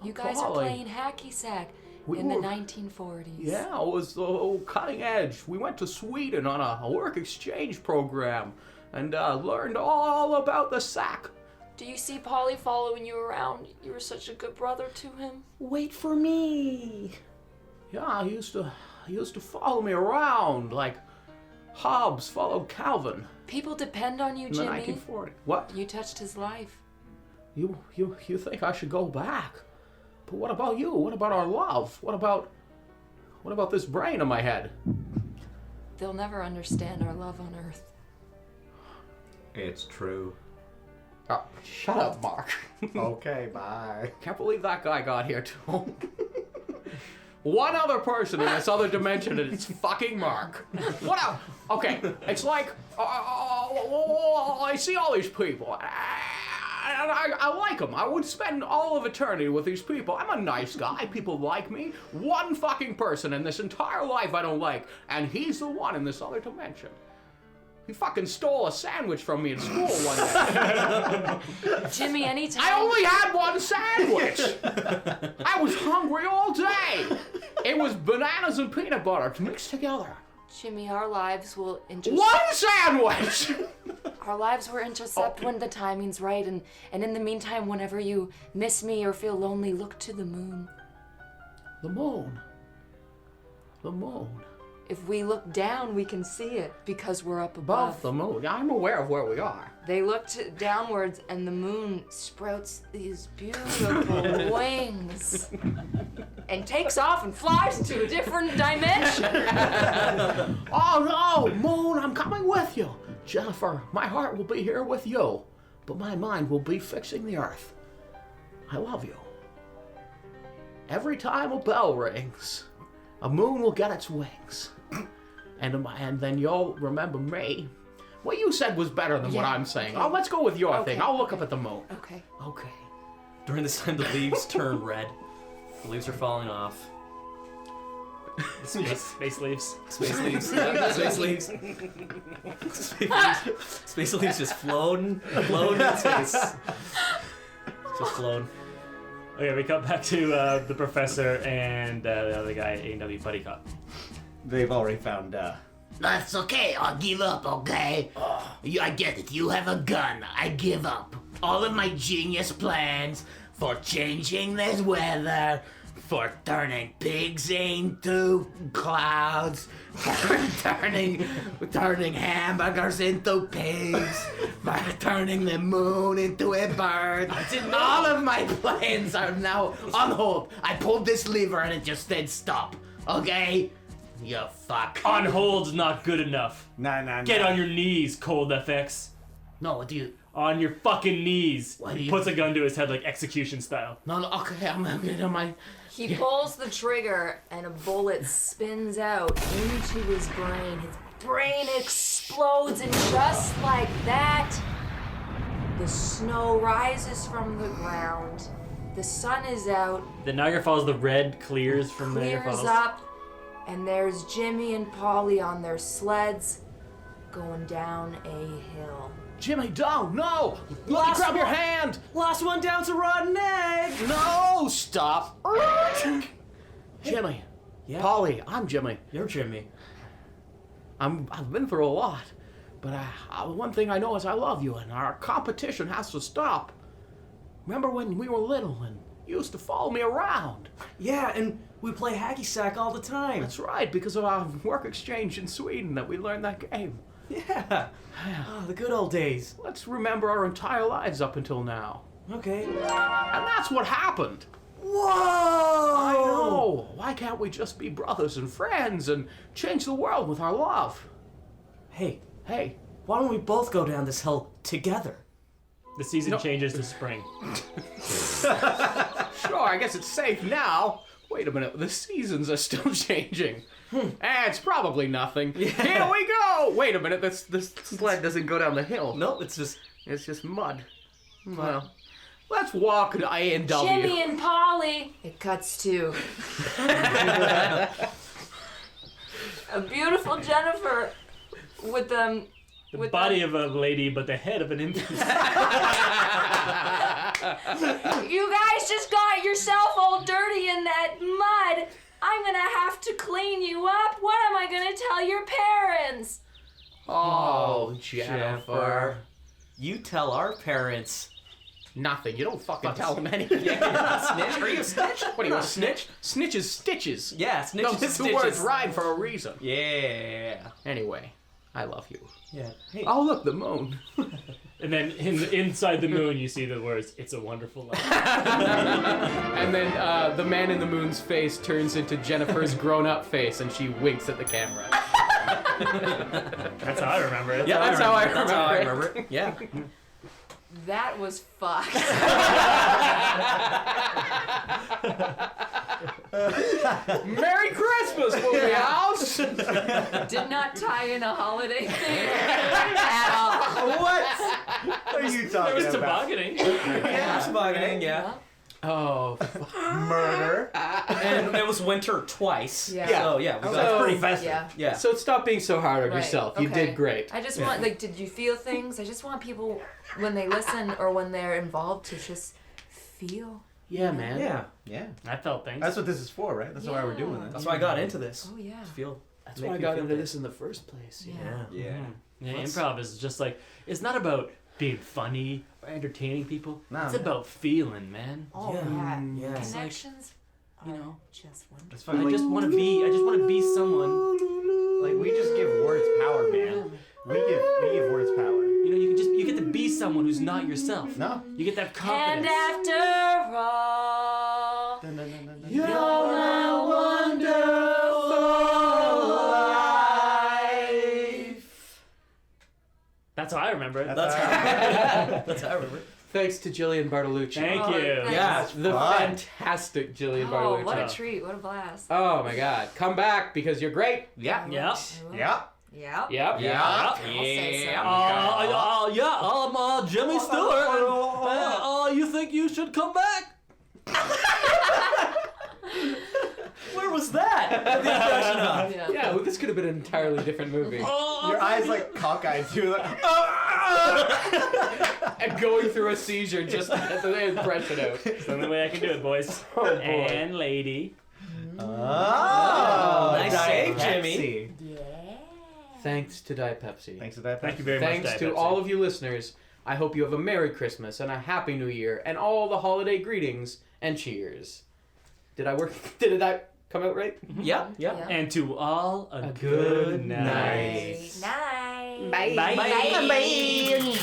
Speaker 6: You guys
Speaker 2: Polly.
Speaker 6: are playing hacky sack in the 1940s.
Speaker 2: Yeah, it was cutting edge. We went to Sweden on a work exchange program and learned all about the sack.
Speaker 6: Do you see Polly following you around? You were such a good brother to him.
Speaker 2: Wait for me. Yeah, he used to follow me around like Hobbes followed Calvin
Speaker 6: People depend on you,
Speaker 2: in the
Speaker 6: Jimmy.
Speaker 2: 1940s. What?
Speaker 6: You touched his life.
Speaker 2: You think I should go back? But what about you? What about our love? What about this brain in my head?
Speaker 6: They'll never understand our love on Earth.
Speaker 5: It's true.
Speaker 2: Oh, shut up, Mark.
Speaker 5: Okay, bye.
Speaker 2: Can't believe that guy got here too. One other person in this other dimension, and it's fucking Mark. What else? Okay, it's like I see all these people. I like them. I would spend all of eternity with these people. I'm a nice guy. People like me. One fucking person in this entire life I don't like, and he's the one in this other dimension. He fucking stole a sandwich from me in school one day.
Speaker 6: Jimmy, anytime.
Speaker 2: I only had one sandwich. I was hungry all day. It was bananas and peanut butter mixed together.
Speaker 6: Jimmy, our lives will intercept.
Speaker 2: One sandwich!
Speaker 6: Our lives will intercept when the timing's right, and in the meantime, whenever you miss me or feel lonely, look to the moon.
Speaker 2: The moon. The moon.
Speaker 6: If we look down, we can see it because we're up
Speaker 2: Above
Speaker 6: above.
Speaker 2: the moon. I'm aware of where we are.
Speaker 6: They look downwards, and the moon sprouts these beautiful wings and takes off and flies to a different dimension.
Speaker 2: Oh no, moon, I'm coming with you. Jennifer, my heart will be here with you, but my mind will be fixing the earth. I love you. Every time a bell rings, a moon will get its wings. And then you'll remember me what you said was better than what
Speaker 6: Yeah,
Speaker 2: I'm saying.
Speaker 6: okay.
Speaker 2: Let's go with your
Speaker 6: Okay,
Speaker 2: thing. I'll look
Speaker 6: okay.
Speaker 2: up at the moon.
Speaker 6: Okay.
Speaker 2: Okay.
Speaker 4: During this time, the leaves turn red. The leaves are falling off.
Speaker 7: Space leaves.
Speaker 4: Space leaves. Yeah, space leaves. Space leaves just floating in space. Just floating.
Speaker 7: Okay, we cut back to the professor and the other guy, A&W Buddy Cop.
Speaker 5: They've already found.
Speaker 8: That's okay, I'll give up, okay? I get it, you have a gun, I give up. All of my genius plans for changing this weather, for turning pigs into clouds, for turning hamburgers into pigs, for turning the moon into a bird. All of my plans are now on hold. I pulled this lever and it just said stop, okay? You fuck.
Speaker 7: On hold's not good enough.
Speaker 5: Nah.
Speaker 7: Get on your knees, Cold FX.
Speaker 8: No, what do you...
Speaker 7: On your fucking knees.
Speaker 8: What do
Speaker 7: He
Speaker 8: you-
Speaker 7: puts a gun to his head like execution style.
Speaker 8: No, okay, I'm getting on my...
Speaker 6: He pulls the trigger and a bullet spins out into his brain. His brain explodes, and just like that, the snow rises from the ground. The sun is out,
Speaker 7: The Niagara Falls, the red clears from the Niagara
Speaker 6: clears
Speaker 7: Falls.
Speaker 6: up, and there's Jimmy and Polly on their sleds going down a hill.
Speaker 2: Jimmy, don't! No! Let me
Speaker 4: Last
Speaker 2: grab your
Speaker 4: one.
Speaker 2: hand!
Speaker 4: Last one down's a rotten egg.
Speaker 2: No! Stop! Jimmy.
Speaker 4: Yeah.
Speaker 2: Polly, I'm Jimmy.
Speaker 4: You're Jimmy.
Speaker 2: I've been through a lot, but one thing I know is I love you, and our competition has to stop. Remember when we were little and you used to follow me around?
Speaker 4: Yeah, and we play hacky sack all the time.
Speaker 2: That's right, because of our work exchange in Sweden that we learned that game.
Speaker 4: Yeah. Oh, the good old days.
Speaker 2: Let's remember our entire lives up until now.
Speaker 4: Okay.
Speaker 2: And that's what happened.
Speaker 4: Whoa!
Speaker 2: I know. Why can't we just be brothers and friends and change the world with our love?
Speaker 4: Hey,
Speaker 2: Hey,
Speaker 4: why don't we both go down this hill together?
Speaker 7: The season changes to spring.
Speaker 2: sure, I guess it's safe now. Wait a minute, the seasons are still changing. It's probably nothing. Here we go! Wait a minute, this sled doesn't go down the hill.
Speaker 4: Nope, it's
Speaker 2: It's just mud. Well, let's walk to A&W.
Speaker 6: Jimmy and Polly. It cuts to a beautiful Jennifer with
Speaker 7: The
Speaker 6: with
Speaker 7: body of a lady, but the head of an infant.
Speaker 6: You guys just got yourself all dirty in that mud. I'm gonna have to clean you up. What am I gonna tell your parents?
Speaker 2: Oh, Jennifer.
Speaker 4: You tell our parents.
Speaker 2: Nothing. You don't fucking tell them anything.
Speaker 4: Snitch? Are you a snitch?
Speaker 2: What are you, a snitch? Snitch is stitches.
Speaker 4: Yeah, snitch
Speaker 2: Those
Speaker 4: is
Speaker 2: two
Speaker 4: stitches.
Speaker 2: words rhyme for a reason.
Speaker 4: Yeah.
Speaker 2: Anyway, I love you.
Speaker 4: Yeah. Hey.
Speaker 2: Oh, look, the moon.
Speaker 7: And then inside the moon, you see the words, "It's a wonderful life."
Speaker 2: And then the man in the moon's face turns into Jennifer's grown-up face, and she winks at the camera.
Speaker 7: That's how I remember it.
Speaker 4: Yeah,
Speaker 2: That's how I
Speaker 4: That's how I
Speaker 2: remember
Speaker 4: remember it. Yeah.
Speaker 6: That was fucked.
Speaker 2: Merry Christmas, movie house!
Speaker 6: Did not tie in a holiday thing at all.
Speaker 5: What are you
Speaker 7: There
Speaker 5: talking
Speaker 7: was
Speaker 5: about?
Speaker 7: tobogganing.
Speaker 4: Yeah, tobogganing, yeah.
Speaker 2: Oh,
Speaker 5: Murder.
Speaker 4: And it was winter twice.
Speaker 6: Yeah.
Speaker 4: So, yeah, we got
Speaker 2: So-
Speaker 5: Pretty festive.
Speaker 6: Yeah.
Speaker 4: Yeah.
Speaker 2: so stop being so hard on
Speaker 6: Right,
Speaker 2: yourself. You
Speaker 6: okay.
Speaker 2: did great.
Speaker 6: I just want, like, did you feel things? I just want people, when they listen or when they're involved, to just feel.
Speaker 2: Yeah, man.
Speaker 4: Yeah.
Speaker 5: Yeah.
Speaker 7: I felt things.
Speaker 5: That's what this is for, right? That's why we're doing this.
Speaker 4: That's why I got into this.
Speaker 6: Oh, yeah.
Speaker 4: To feel.
Speaker 2: That's
Speaker 4: make
Speaker 2: why I
Speaker 4: me
Speaker 2: got
Speaker 4: feel
Speaker 2: into
Speaker 4: things.
Speaker 2: this in the first place.
Speaker 6: Yeah.
Speaker 5: Yeah.
Speaker 7: Yeah,
Speaker 4: Let's-
Speaker 7: improv is just like, it's not about being funny or entertaining people.
Speaker 5: No.
Speaker 7: It's about feeling, man.
Speaker 6: Oh,
Speaker 4: Yeah.
Speaker 6: yeah.
Speaker 4: Yeah.
Speaker 7: It's like,
Speaker 6: Connections
Speaker 7: you
Speaker 6: are
Speaker 7: know,
Speaker 6: just wonderful.
Speaker 5: It's fucking
Speaker 7: I just want to be someone.
Speaker 5: like we just give words power, man. We give words power.
Speaker 7: You know, you get to be someone who's not yourself.
Speaker 5: No.
Speaker 7: You get that
Speaker 6: And
Speaker 7: confidence.
Speaker 6: after all,
Speaker 5: Dun, dun, dun, dun, dun.
Speaker 2: You're my wonderful life.
Speaker 7: That's how I remember it.
Speaker 4: That's how that's how I remember it.
Speaker 2: Thanks to Gillian Bartolucci.
Speaker 7: Thank
Speaker 6: Oh,
Speaker 7: you.
Speaker 6: thanks.
Speaker 4: Yeah.
Speaker 2: The
Speaker 5: Fun.
Speaker 2: fantastic Gillian
Speaker 6: oh,
Speaker 2: Bartolucci.
Speaker 6: what a treat. What a blast.
Speaker 2: Oh my god. Come back because you're great.
Speaker 4: Yeah.
Speaker 7: Yeah.
Speaker 6: I will.
Speaker 5: Yeah.
Speaker 6: Yeah.
Speaker 2: Yep.
Speaker 4: Yeah.
Speaker 6: I'll say so.
Speaker 7: I'm Jimmy Stewart. And, you think you should come back?
Speaker 4: Where was that? The impression of.
Speaker 6: Yeah.
Speaker 2: Yeah, well, this could have been an entirely different movie.
Speaker 5: Your eyes like cockeyed too. Like,
Speaker 2: And going through a seizure just to get the impression out.
Speaker 7: It's the only way I can do it, boys.
Speaker 2: Oh, boy.
Speaker 7: And lady.
Speaker 5: oh,
Speaker 4: Nice
Speaker 5: Diet
Speaker 4: save, Jimmy.
Speaker 5: Pepsi.
Speaker 2: Thanks to Diet Pepsi.
Speaker 5: Thanks to Diet Pepsi.
Speaker 7: Thank you very much,
Speaker 2: Thanks
Speaker 7: Diet
Speaker 2: to
Speaker 7: Pepsi.
Speaker 2: all of you listeners. I hope you have a Merry Christmas and a Happy New Year and all the holiday greetings and cheers. Did that come out right?
Speaker 4: Yeah.
Speaker 6: Yeah.
Speaker 7: And to all a
Speaker 2: good
Speaker 7: good
Speaker 2: night.
Speaker 7: night.
Speaker 6: Night.
Speaker 2: Bye.
Speaker 6: Bye.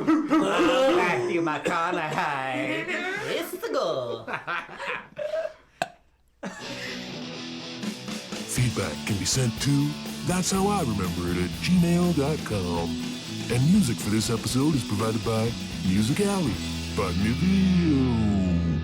Speaker 5: Matthew McConaughey.
Speaker 4: It's the goal.
Speaker 9: Feedback can be sent to That's How I Remember It at gmail.com. And music for this episode is provided by Music Alley by Niveo.